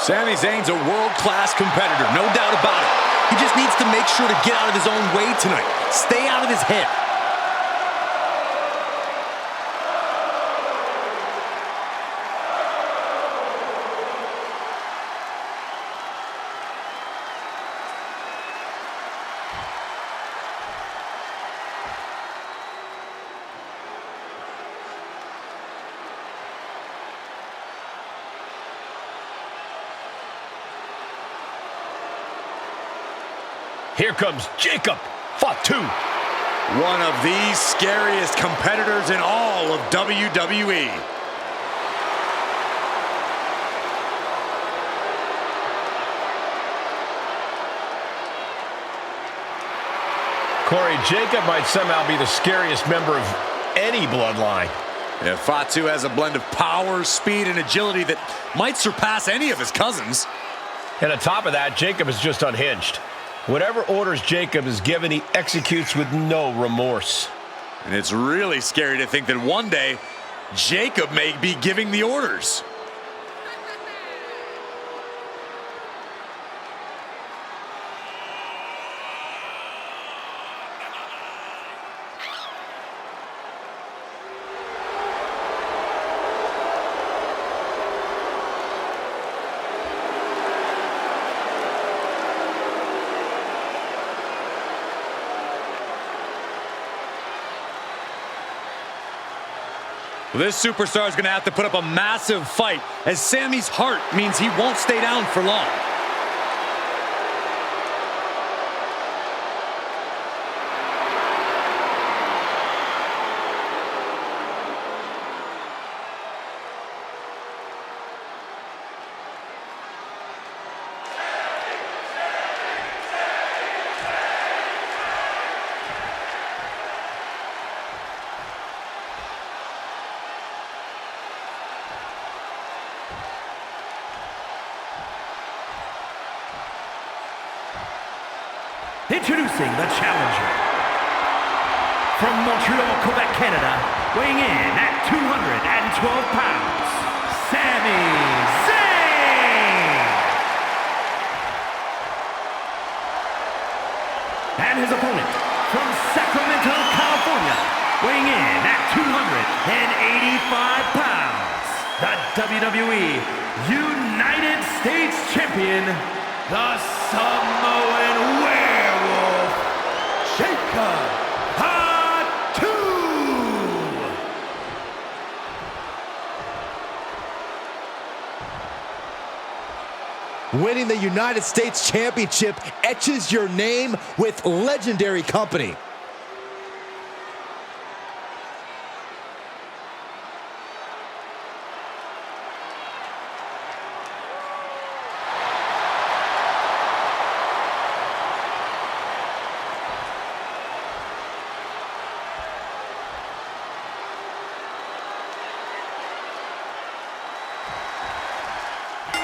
Sami Zayn's a world-class competitor, no doubt about it. He just needs to make sure to get out of his own way tonight. Stay out of his head. Here comes Jacob. Fought 2. One of the scariest competitors in all of WWE. Corey, Jacob might somehow be the scariest member of any bloodline. Yeah, Fatu has a blend of power, speed, and agility that might surpass any of his cousins. And on top of that, Jacob is just unhinged. Whatever orders Jacob is given, he executes with no remorse. And it's really scary to think that one day, Jacob may be giving the orders. Well, this superstar is going to have to put up a massive fight, as Sammy's heart means he won't stay down for long. Introducing the challenger. From Montreal, Quebec, Canada, weighing in at 212 pounds, Sami Zayn! And his opponent, from Sacramento, California, weighing in at 285 pounds, the WWE United States Champion, the Samoan Werewolf, Jacob Fatu! Winning the United States Championship etches your name with legendary company.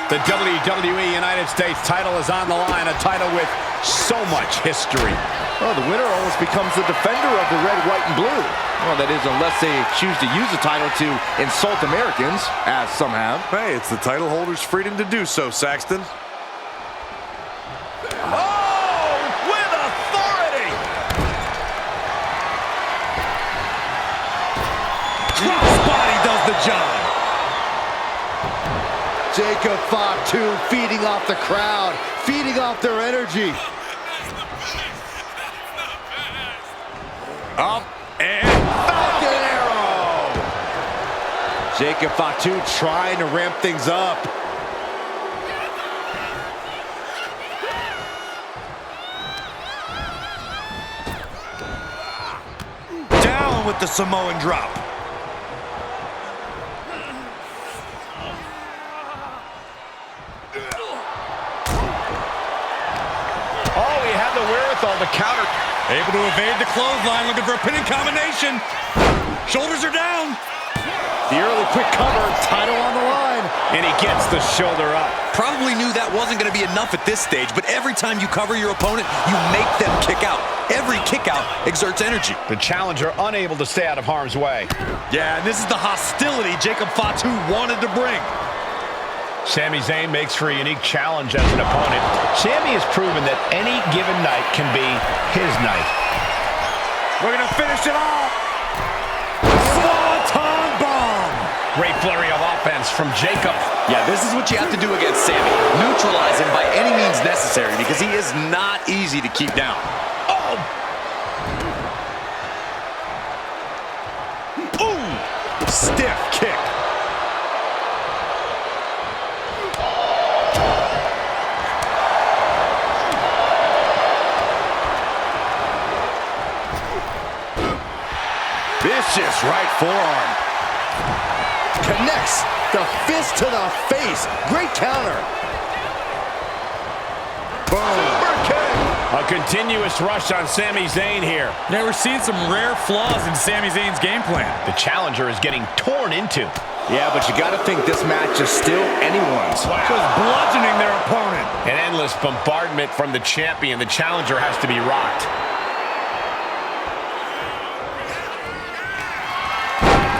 The WWE United States title is on the line, a title with so much history. Well, the winner almost becomes the defender of the red, white, and blue. Well, that is, unless they choose to use the title to insult Americans, as some have. Hey, it's the title holder's freedom to do so, Saxton. Oh, with authority! Crossbody does the job. Jacob Fatu feeding off the crowd, feeding off their energy. Up and Falcon Arrow! Jacob Fatu trying to ramp things up. Down with the Samoan drop. Wherewithal to counter. Able to evade the clothesline, looking for a pinning combination. Shoulders are down. The early quick cover, title on the line. And he gets the shoulder up. Probably knew that wasn't going to be enough at this stage, but every time you cover your opponent, you make them kick out. Every kick out exerts energy. The challenger unable to stay out of harm's way. Yeah, and this is the hostility Jacob Fatu wanted to bring. Sami Zayn makes for a unique challenge as an opponent. Sami has proven that any given night can be his night. We're going to finish it off. Swanton bomb. Great flurry of offense from Jacob. Yeah, this is what you have to do against Sami. Neutralize him by any means necessary because he is not easy to keep down. Oh! Ooh! Stiff kick. Vicious right forearm. Connects the fist to the face. Great counter. Boom. Super kick. A continuous rush on Sami Zayn here. Yeah, we're seeing some rare flaws in Sami Zayn's game plan. The challenger is getting torn into. Yeah, but you got to think this match is still anyone's. Just bludgeoning their opponent. An endless bombardment from the champion. The challenger has to be rocked.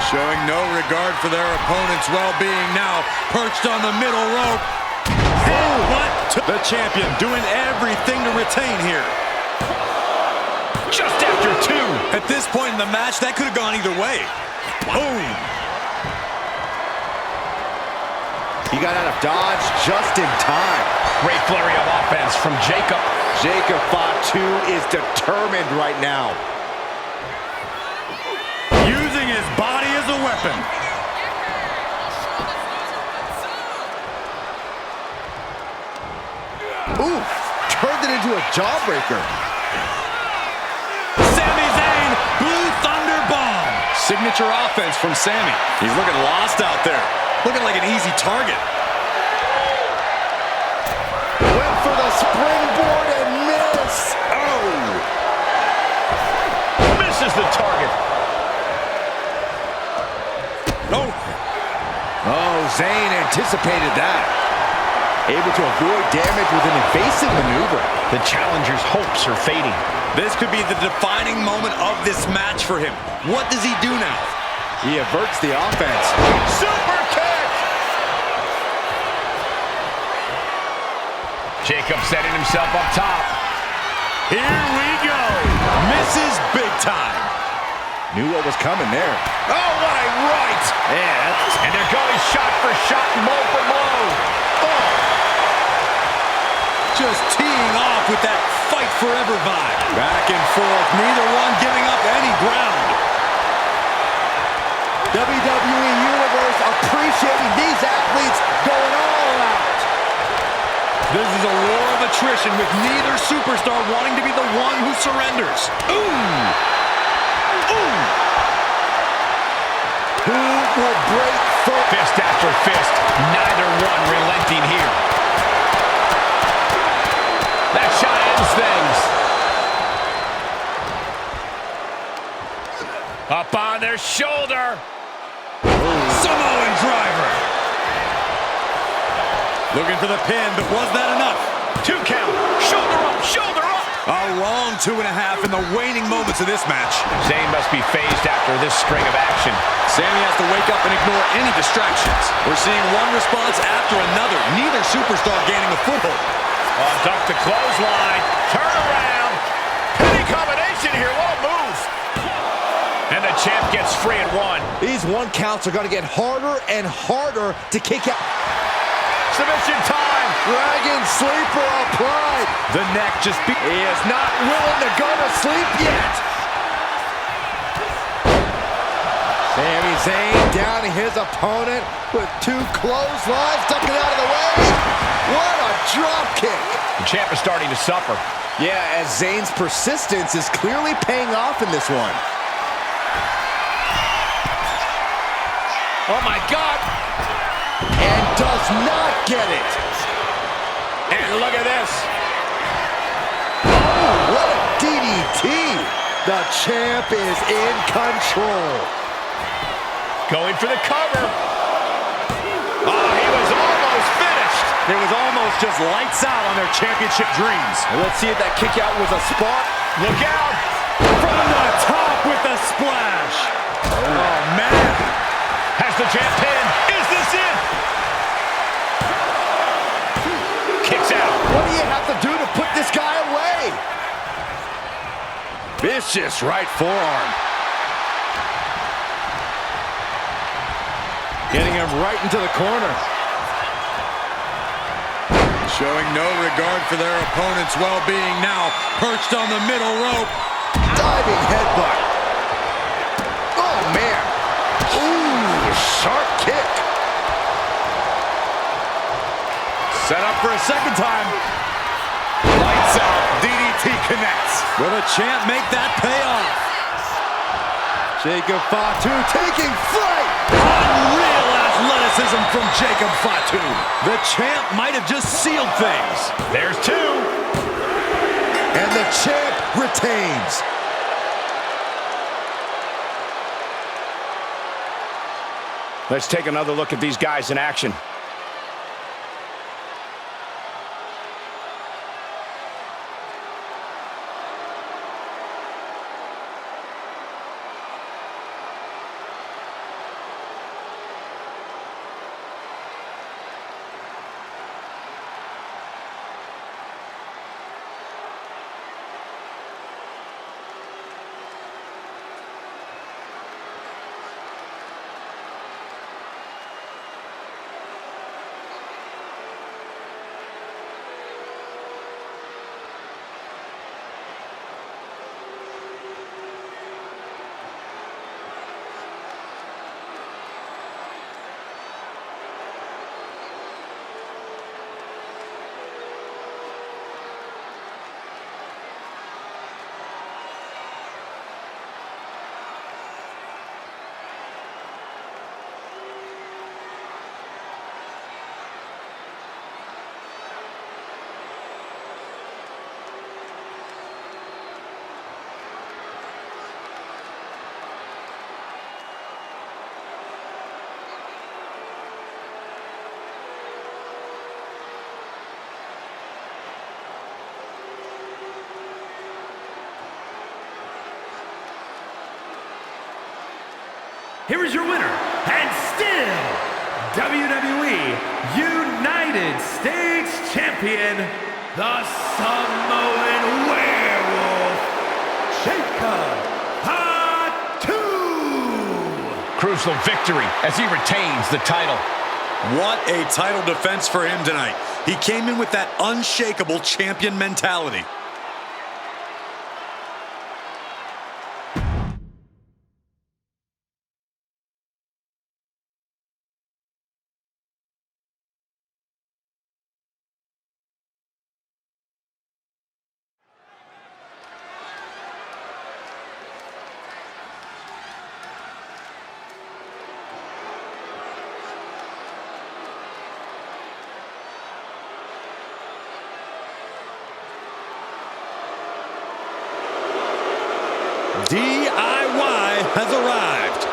Showing no regard for their opponent's well-being now. Perched on the middle rope. The champion doing everything to retain here. Just after 2. At this point in the match, that could have gone either way. Boom. He got out of dodge just in time. Great flurry of offense from Jacob. Jacob Fatu is determined right now. Using his body as a weapon. Ooh, turned it into a jawbreaker. Sami Zayn, Blue Thunder Bomb. Signature offense from Sami. He's looking lost out there. Looking like an easy target. Went for the springboard and miss. Oh. Misses the target. Oh. Oh, Zayn anticipated that. Able to avoid damage with an evasive maneuver. The challenger's hopes are fading. This could be the defining moment of this match for him. What does he do now? He averts the offense. Super kick! Jacob setting himself up top. Here we go. Misses big time. Knew what was coming there. Oh, what a right. And they're going shot for shot, blow for blow. Oh. Just teeing off with that fight forever vibe. Back and forth, neither one giving up any ground. WWE Universe appreciating these athletes going all out. This is a war of attrition with neither superstar wanting to be the one who surrenders. Ooh! Ooh! Who will break first? Fist after fist, neither one relenting here. That shot ends things. Up on their shoulder. Samoan driver. Looking for the pin, but was that enough? 2 count. Shoulder up, shoulder up. A long 2.5 in the waning moments of this match. Zayn must be phased after this string of action. Sami has to wake up and ignore any distractions. We're seeing one response after another. Neither superstar gaining a foothold. Duck the clothesline. Turn around. Pinning combination here. What a move. And the champ gets free at 1. These 1 counts are going to get harder and harder to kick out. Submission time. Dragon sleeper applied. The neck just beat. He is not willing to go to sleep yet. Sami Zayn downing his opponent with 2 clotheslines, ducking out of the way. What a drop kick. The champ is starting to suffer. Yeah, as Zayn's persistence is clearly paying off in this one. Oh my God. And does not get it. And look at this. Oh, what a DDT. The champ is in control. Going for the cover. Oh, he was almost finished. It was almost just lights out on their championship dreams. Let's see if that kick out was a spark. Look out. From the top with the splash. Oh, man. Has the champ pinned. Is this it? Kicks out. What do you have to do to put this guy away? Vicious right forearm. Getting him right into the corner. Showing no regard for their opponent's well-being now. Perched on the middle rope. Diving headbutt. Oh, man. Ooh, sharp kick. Set up for a second time. Lights out. DDT connects. Will the champ make that pay off? Jacob Fatu taking flight. Unreal athleticism from Jacob Fatu. The champ might have just sealed things. There's 2. And the champ retains. Let's take another look at these guys in action. Here is your winner, and still WWE United States Champion, the Samoan Werewolf, Jacob Fatu! Crucial victory as he retains the title. What a title defense for him tonight. He came in with that unshakable champion mentality. DIY has arrived.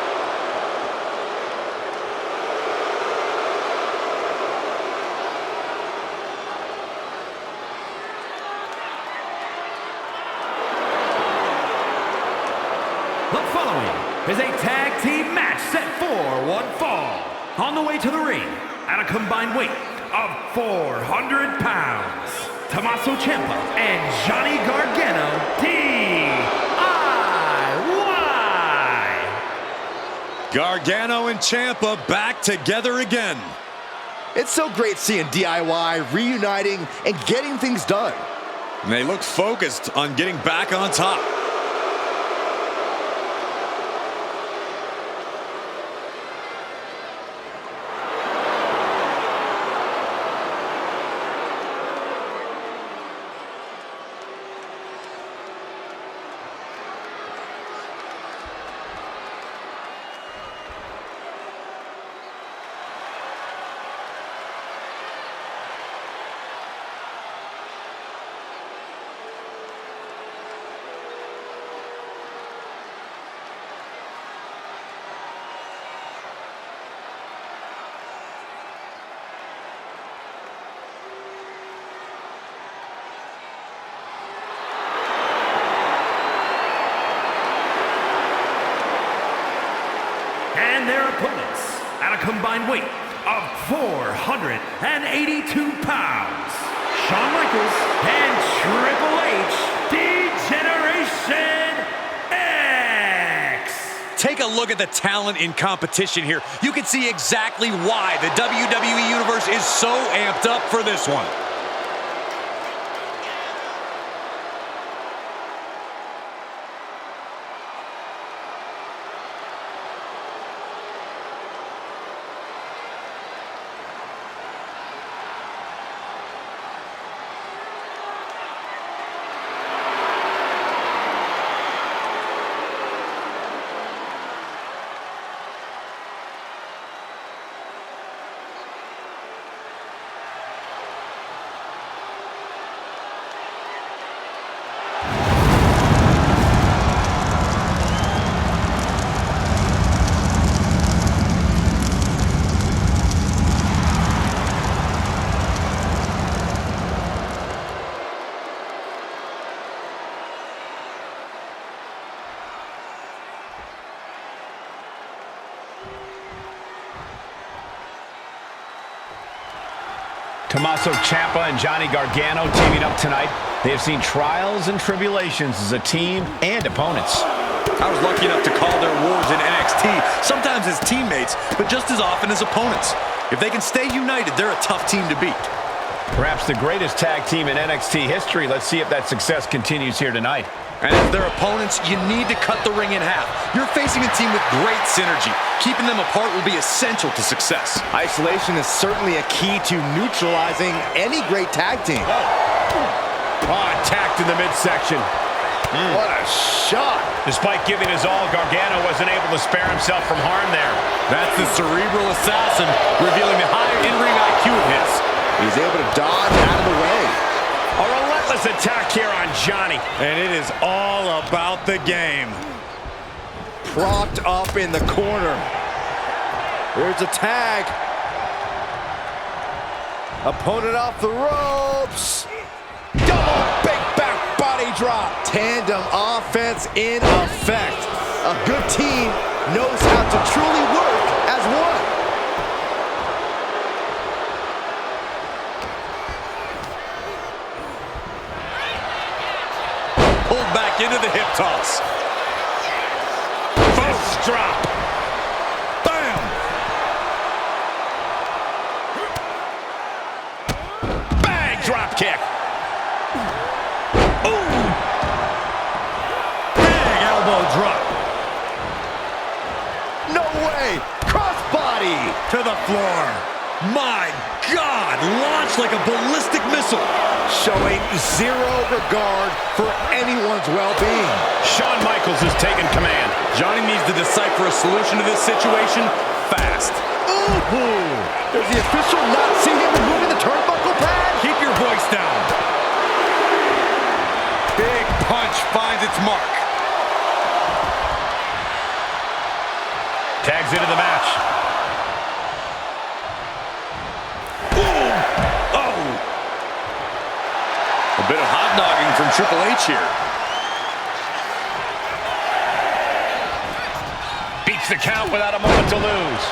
The following is a tag team match set for one fall. On the way to the ring, at a combined weight of 400 pounds, Tommaso Ciampa and Johnny Gargano, DIY. Gargano and Ciampa back together again. It's so great seeing DIY reuniting and getting things done. And they look focused on getting back on top. And their opponents, at a combined weight of 482 pounds, Shawn Michaels and Triple H, D-Generation X. Take a look at the talent in competition here. You can see exactly why the WWE Universe is so amped up for this one. Tommaso Ciampa and Johnny Gargano teaming up tonight. They have seen trials and tribulations as a team and opponents. I was lucky enough to call their wars in NXT, sometimes as teammates, but just as often as opponents. If they can stay united, they're a tough team to beat. Perhaps the greatest tag team in NXT history. Let's see if that success continues here tonight. And as their opponents, you need to cut the ring in half. You're facing a team with great synergy. Keeping them apart will be essential to success. Isolation is certainly a key to neutralizing any great tag team. Attacked in the midsection. What a shot. Despite giving his all, Gargano wasn't able to spare himself from harm there. That's the cerebral assassin revealing the high in-ring IQ of his. He's able to dodge out of the way. A relentless attack here on Johnny. And it is all about the game. Propped up in the corner. There's a tag. Opponent off the ropes. Double big back body drop. Tandem offense in effect. A good team knows how to truly work as one. Pulled back into the hip toss. Fist drop. Bam! Bang! Drop kick. Big elbow drop. No way! Crossbody! To the floor. My God! Launched like a ballistic missile. Showing zero regard for anyone's well-being. Shawn Michaels has taken command. Johnny needs to decipher a solution to this situation fast. Ooh! Does the official not see him removing the turnbuckle pad? Keep your voice down. Big punch finds its mark. Tags into the match. Boom! Oh! A bit of hot-dogging from Triple H here. Beats the count without a moment to lose.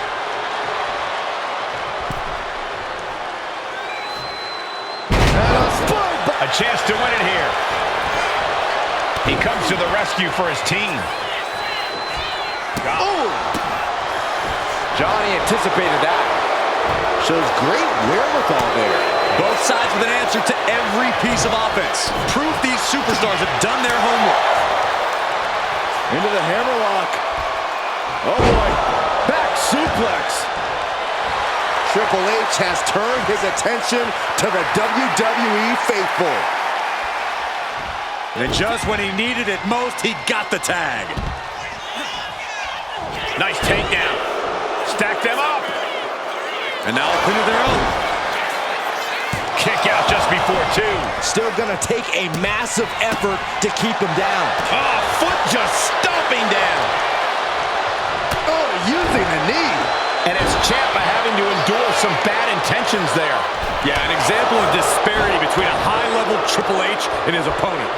A chance to win it here. He comes to the rescue for his team. Oh! Johnny anticipated that. Shows great wherewithal there. Both sides with an answer to every piece of offense. Proof these superstars have done their homework. Into the hammerlock. Oh boy. Back suplex. Triple H has turned his attention to the WWE faithful. And just when he needed it most, he got the tag. Nice takedown. Stack them up. And now up into their own. Kick out just before two. Still gonna take a massive effort to keep him down. Oh, foot just stomping down. Oh, using the knee. And it's Ciampa having to endure some bad intentions there. Yeah, an example of disparity between a high-level Triple H and his opponent.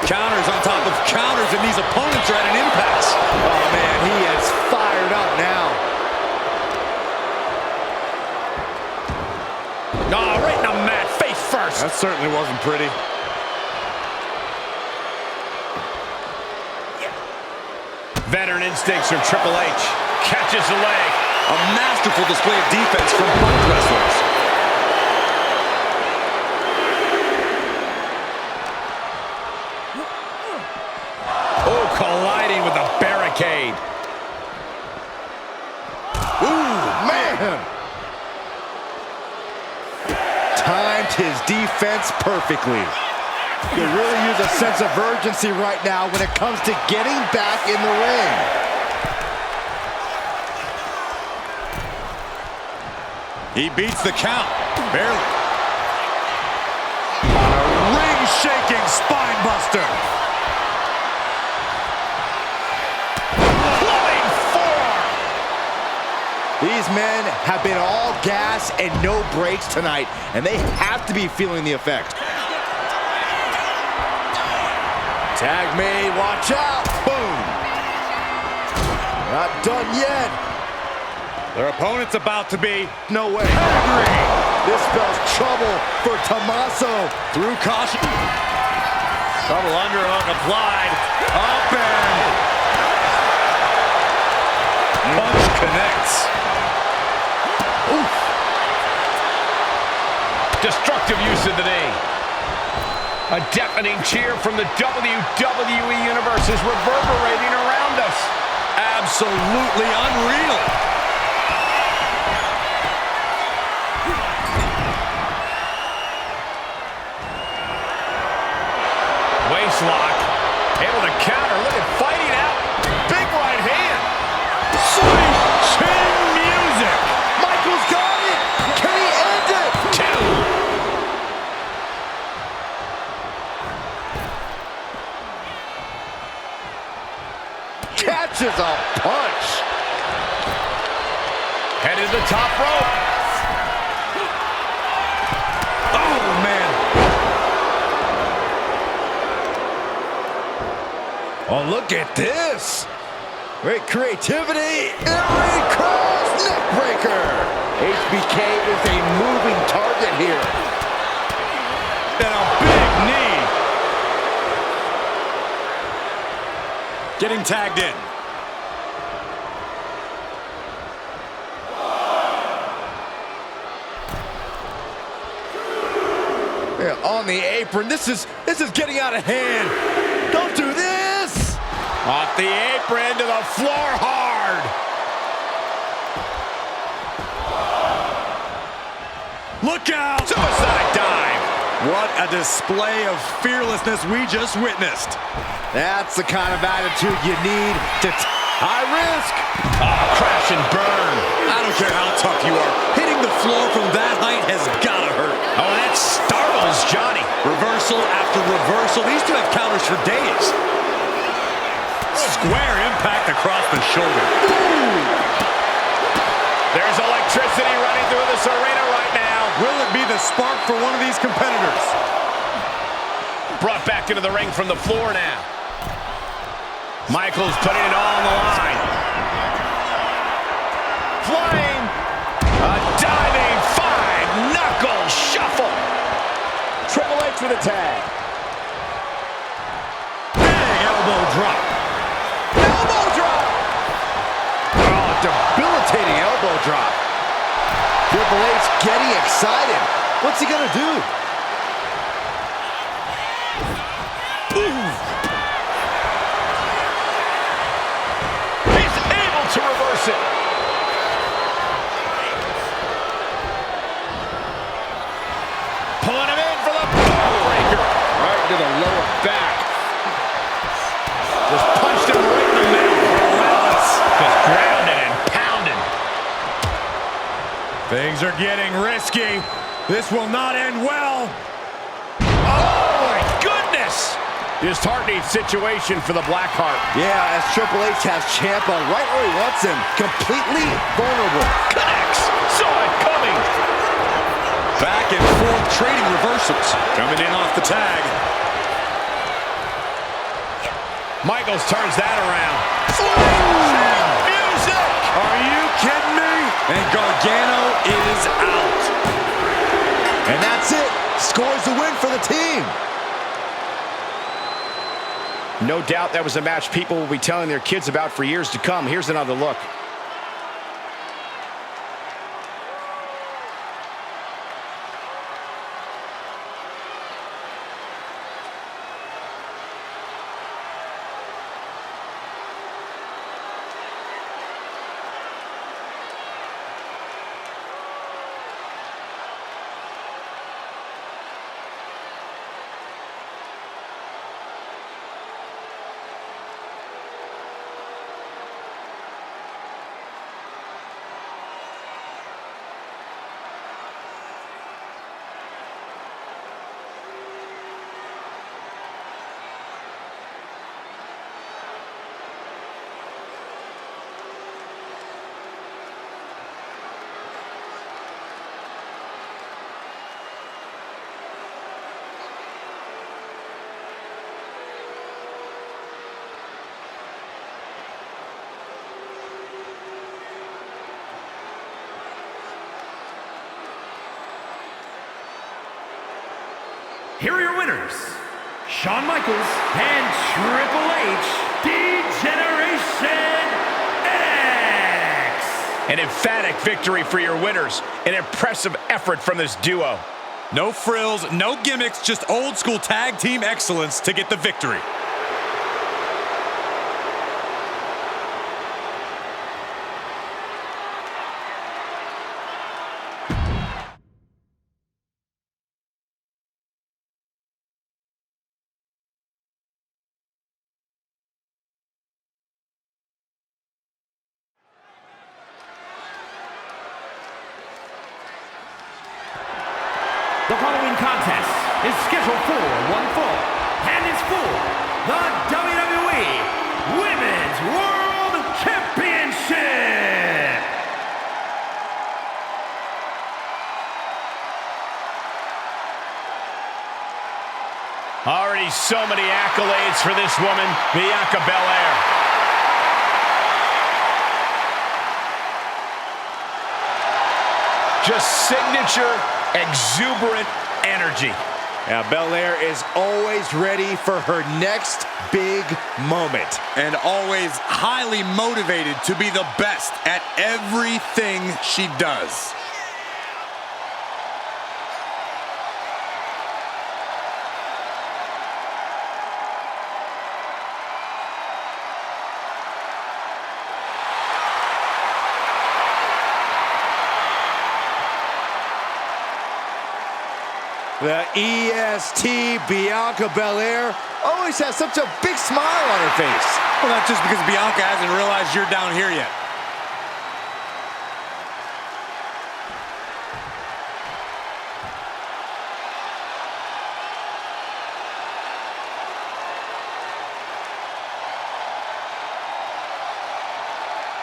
Counters on top of counters, and these opponents are at an impasse. Oh man, he is fired up now. Oh, right in the mat, face first. That certainly wasn't pretty. Veteran instincts from Triple H. Catches the leg. A masterful display of defense from both wrestlers. Oh, colliding with the barricade. Ooh, man. Timed his defense perfectly. You really use a sense of urgency right now when it comes to getting back in the ring. He beats the count. Barely. A ring-shaking spine buster. Flying forearm. These men have been all gas and no brakes tonight, and they have to be feeling the effect. Tag made, watch out, boom. Not done yet. Their opponent's about to be. No way. This spells trouble for Tommaso. Through caution. Double underhook applied. Up and punch connects. Oof. Destructive use of the knee. A deafening cheer from the WWE Universe is reverberating around us. Absolutely unreal. Waistlock. Able to counter. Look at fighting out. Big right hand. Sweet chin music. Michael's got it. Can he end it? Two. Catches a punch. Headed to the top rope. Oh, man. Oh, look at this. Great creativity. Every cross neck breaker. HBK is a moving target here. And a big knee. Getting tagged in. Yeah, on the apron. This is getting out of hand. Don't do this. Off the apron to the floor hard. Look out. Suicide dive. What a display of fearlessness we just witnessed. That's the kind of attitude you need to high risk. Crash and burn. I don't care how tough you are. Hitting the floor from that height has gotta hurt. Oh, that startles Johnny. Reversal after reversal. These two have counters for days. Square impact across the shoulder. Ooh. There's electricity running through this arena right now. Will it be the spark for one of these competitors? Brought back into the ring from the floor now. Michaels putting it all on the line. Flying. A diving five-knuckle shuffle. Triple H for the tag. Big elbow drop. Elbow drop. Oh, debilitating elbow drop. Triple H getting excited. What's he gonna do? He's able to reverse it. Pulling him in for the breaker. Right to the lower back. Just punched him right in the middle. Relentless. Just grounded and pounded. Things are getting risky. This will not end well. Oh, my goodness. Disheartening situation for the Blackheart. Yeah, as Triple H has Ciampa right where he wants him. Completely vulnerable. Connects. Saw it coming. Back and forth trading reversals. Coming in off the tag. Michaels turns that around. Music. Are you kidding me? And Gargano is out. And that's it. Scores the win for the team. No doubt that was a match people will be telling their kids about for years to come. Here's another look. here are your winners, Shawn Michaels and Triple H, D-Generation X. An emphatic victory for your winners. An impressive effort from this duo. No frills, no gimmicks, just old school tag team excellence to get the victory. The following contest is scheduled for one fall and is for the WWE Women's World Championship. Already so many accolades for this woman, Bianca Belair. Just signature, exuberant energy. Now, Belair is always ready for her next big moment. And always highly motivated to be the best at everything she does. The EST Bianca Belair always has such a big smile on her face. Well, that's just because Bianca hasn't realized you're down here yet.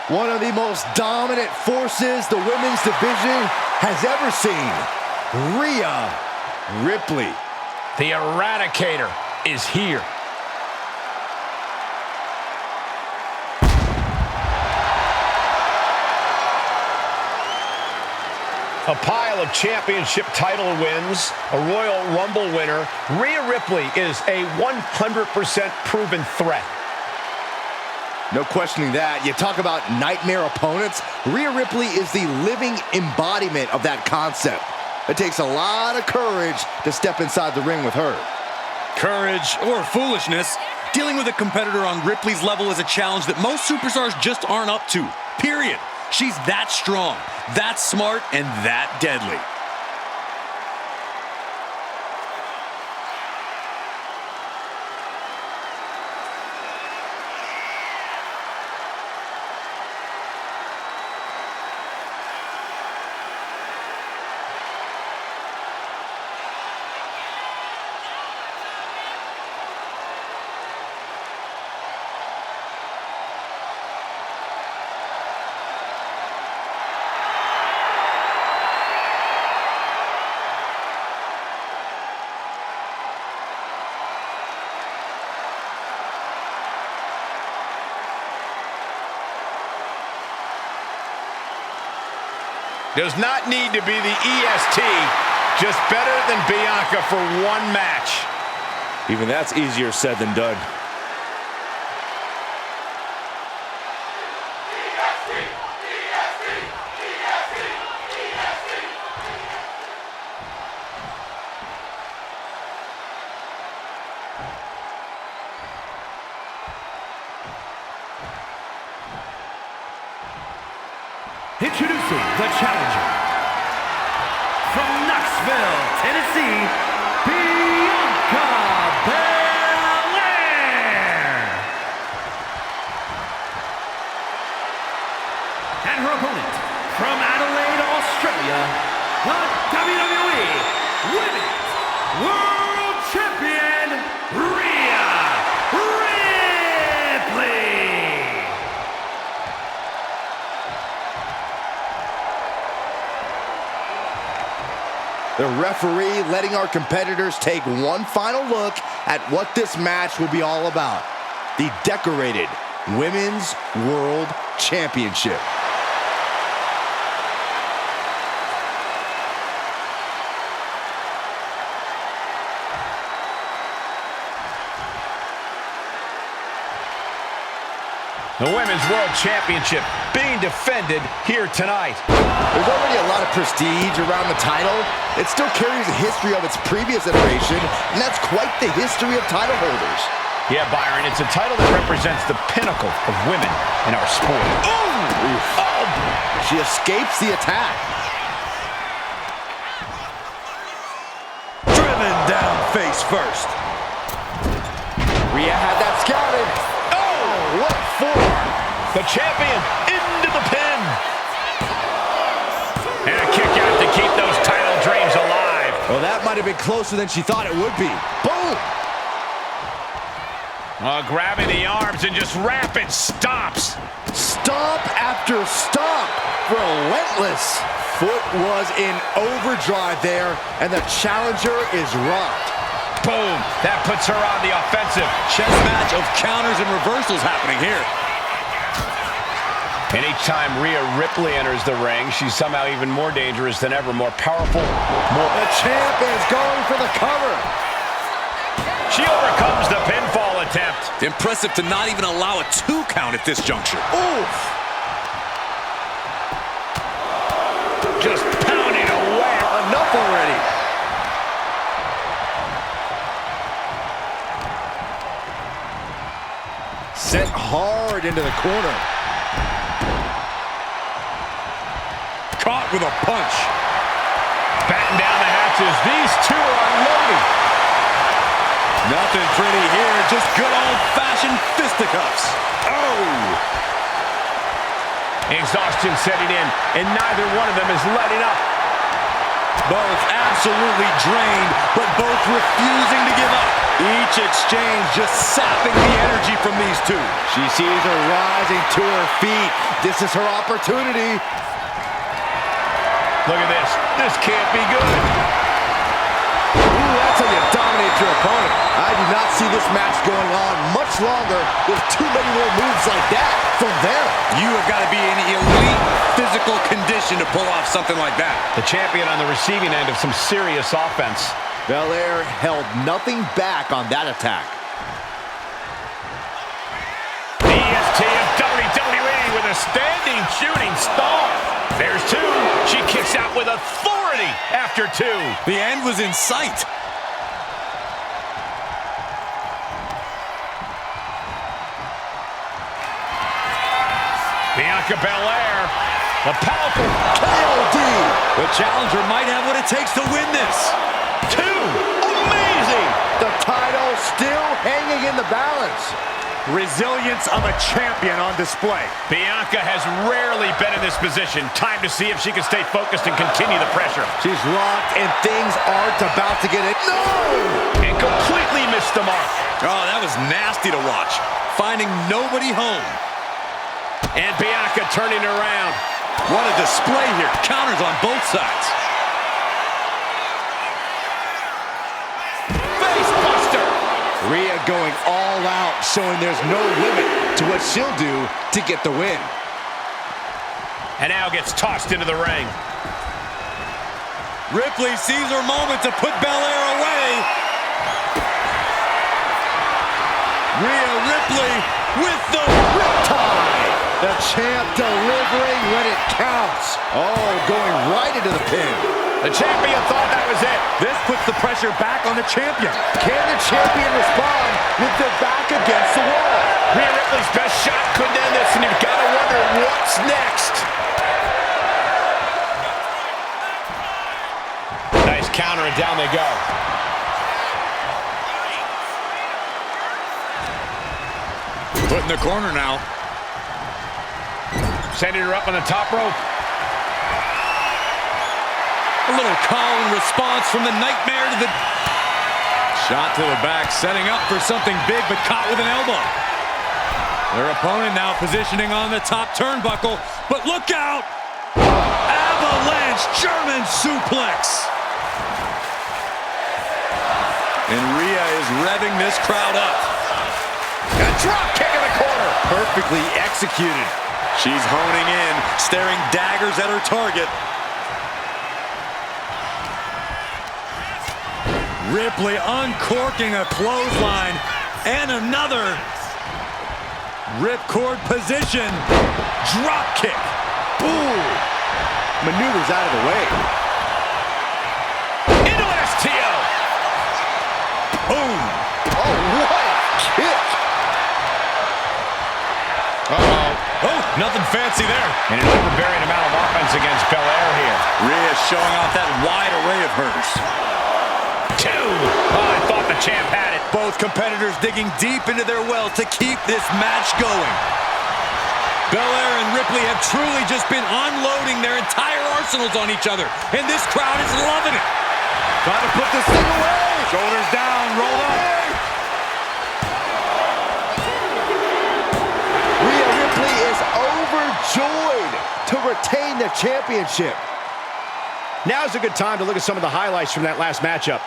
One of the most dominant forces the women's division has ever seen. Rhea Ripley. The Eradicator is here. A pile of championship title wins, a Royal Rumble winner, Rhea Ripley is a 100% proven threat. No questioning that. You talk about nightmare opponents. Rhea Ripley is the living embodiment of that concept. It takes a lot of courage to step inside the ring with her. Courage or foolishness, dealing with a competitor on Ripley's level is a challenge that most superstars just aren't up to. Period. She's that strong, that smart, and that deadly. Does not need to be the EST, just better than Bianca for one match. Even that's easier said than done. Introducing the challenger from Knoxville, Tennessee, Bianca Belair. And her opponent from Adelaide, Australia, the WWE Women's World Champion, Rhea Ripley. The referee letting our competitors take one final look at what this match will be all about. The decorated Women's World Championship. The Women's World Championship being defended here tonight. There's already a lot of prestige around the title. It still carries a history of its previous iteration, and that's quite the history of title holders. Yeah, Byron, it's a title that represents the pinnacle of women in our sport. Oh! She escapes the attack. Driven down face first. Rhea had that scouted. Oh, what for? The champion into the pin. And a kick out to keep those title dreams alive. Well, that might have been closer than she thought it would be. Boom! Grabbing the arms and just rapid stomps. Stomp after stomp. Relentless. Foot was in overdrive there, and the challenger is rocked. Boom. That puts her on the offensive. Chess match of counters and reversals happening here. Anytime Rhea Ripley enters the ring, she's somehow even more dangerous than ever, more powerful, more... The champ is going for the cover. She overcomes the pinfall attempt. Impressive to not even allow a 2 count at this juncture. Oof. Just pounding away. Enough already. Sent hard into the corner. Caught with a punch. Batten down the hatches. These two are unloading. Nothing pretty here, just good old-fashioned fisticuffs. Oh! Exhaustion setting in, and neither one of them is letting up. Both absolutely drained, but both refusing to give up. Each exchange just sapping the energy from these two. She sees her rising to her feet. This is her opportunity. Look at this. This can't be good. Ooh, that's how you dominate your opponent. I do not see this match going on much longer with too many more moves like that from there. You have got to be in elite physical condition to pull off something like that. The champion on the receiving end of some serious offense. Belair held nothing back on that attack. The EST of WWE with a standing shooting star. There's 2. She kicks out with authority after 2. The end was in sight. Bianca Belair, a powerful KOD. The challenger might have what it takes to win this. 2. Amazing. The title still hanging in the balance. Resilience of a champion on display. Bianca has rarely been in this position. Time to see if she can stay focused and continue the pressure. She's locked and things aren't about to get it. No! And completely missed the mark. Oh, that was nasty to watch. Finding nobody home. And Bianca turning around. What a display here. Counters on both sides. Facebuster. Rhea going all out, showing there's no limit to what she'll do to get the win. And now gets tossed into the ring. Ripley sees her moment to put Belair away. Rhea Ripley with the Riptide. The champ delivering when it counts. Oh, going right into the pin. The champion thought that was it. This puts the pressure back on the champion. Can the champion respond with their back against the wall? Rhea Ripley's best shot couldn't end this, and you've got to wonder what's next. Nice counter, and down they go. Put in the corner now. Sending her up on the top rope. A little call and response from the nightmare to the... Shot to the back, setting up for something big, but caught with an elbow. Their opponent now positioning on the top turnbuckle, but look out! Avalanche German suplex! And Rhea is revving this crowd up. A drop kick in the corner. Perfectly executed. She's honing in, staring daggers at her target. Ripley uncorking a clothesline, and another. Ripcord position. Drop kick. Ooh. Maneuvers out of the way. Into an STO. Boom. Oh, what a kick. Uh-oh. Oh, nothing fancy there. And an overbearing amount of offense against Belair here. Rhea showing off that wide array of hers. 2. Oh, I thought the champ had it. Both competitors digging deep into their well to keep this match going. Belair and Ripley have truly just been unloading their entire arsenals on each other, and this crowd is loving it. Trying to put this thing away. Shoulders down, rolled up. Rhea Ripley is overjoyed to retain the championship. Now's a good time to look at some of the highlights from that last matchup.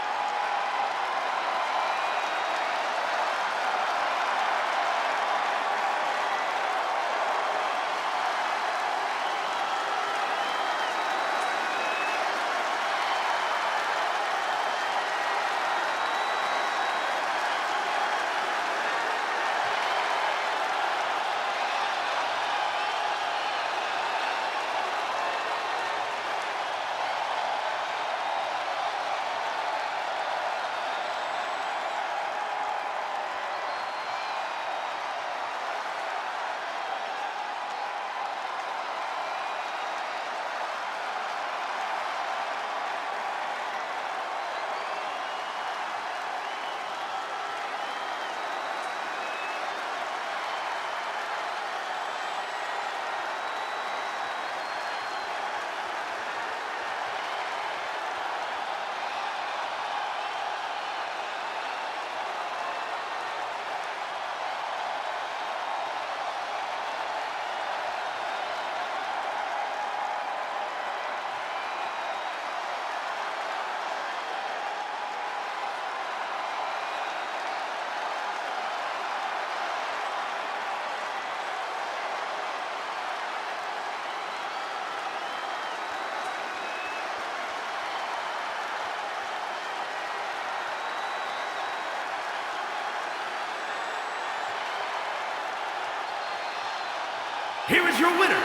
Here is your winner,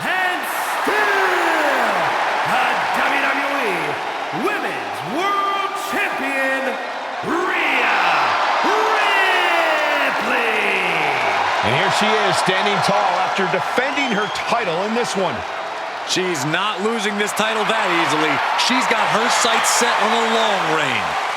and still the WWE Women's World Champion, Rhea Ripley. And here she is, standing tall after defending her title in this one. She's not losing this title that easily. She's got her sights set on a long reign.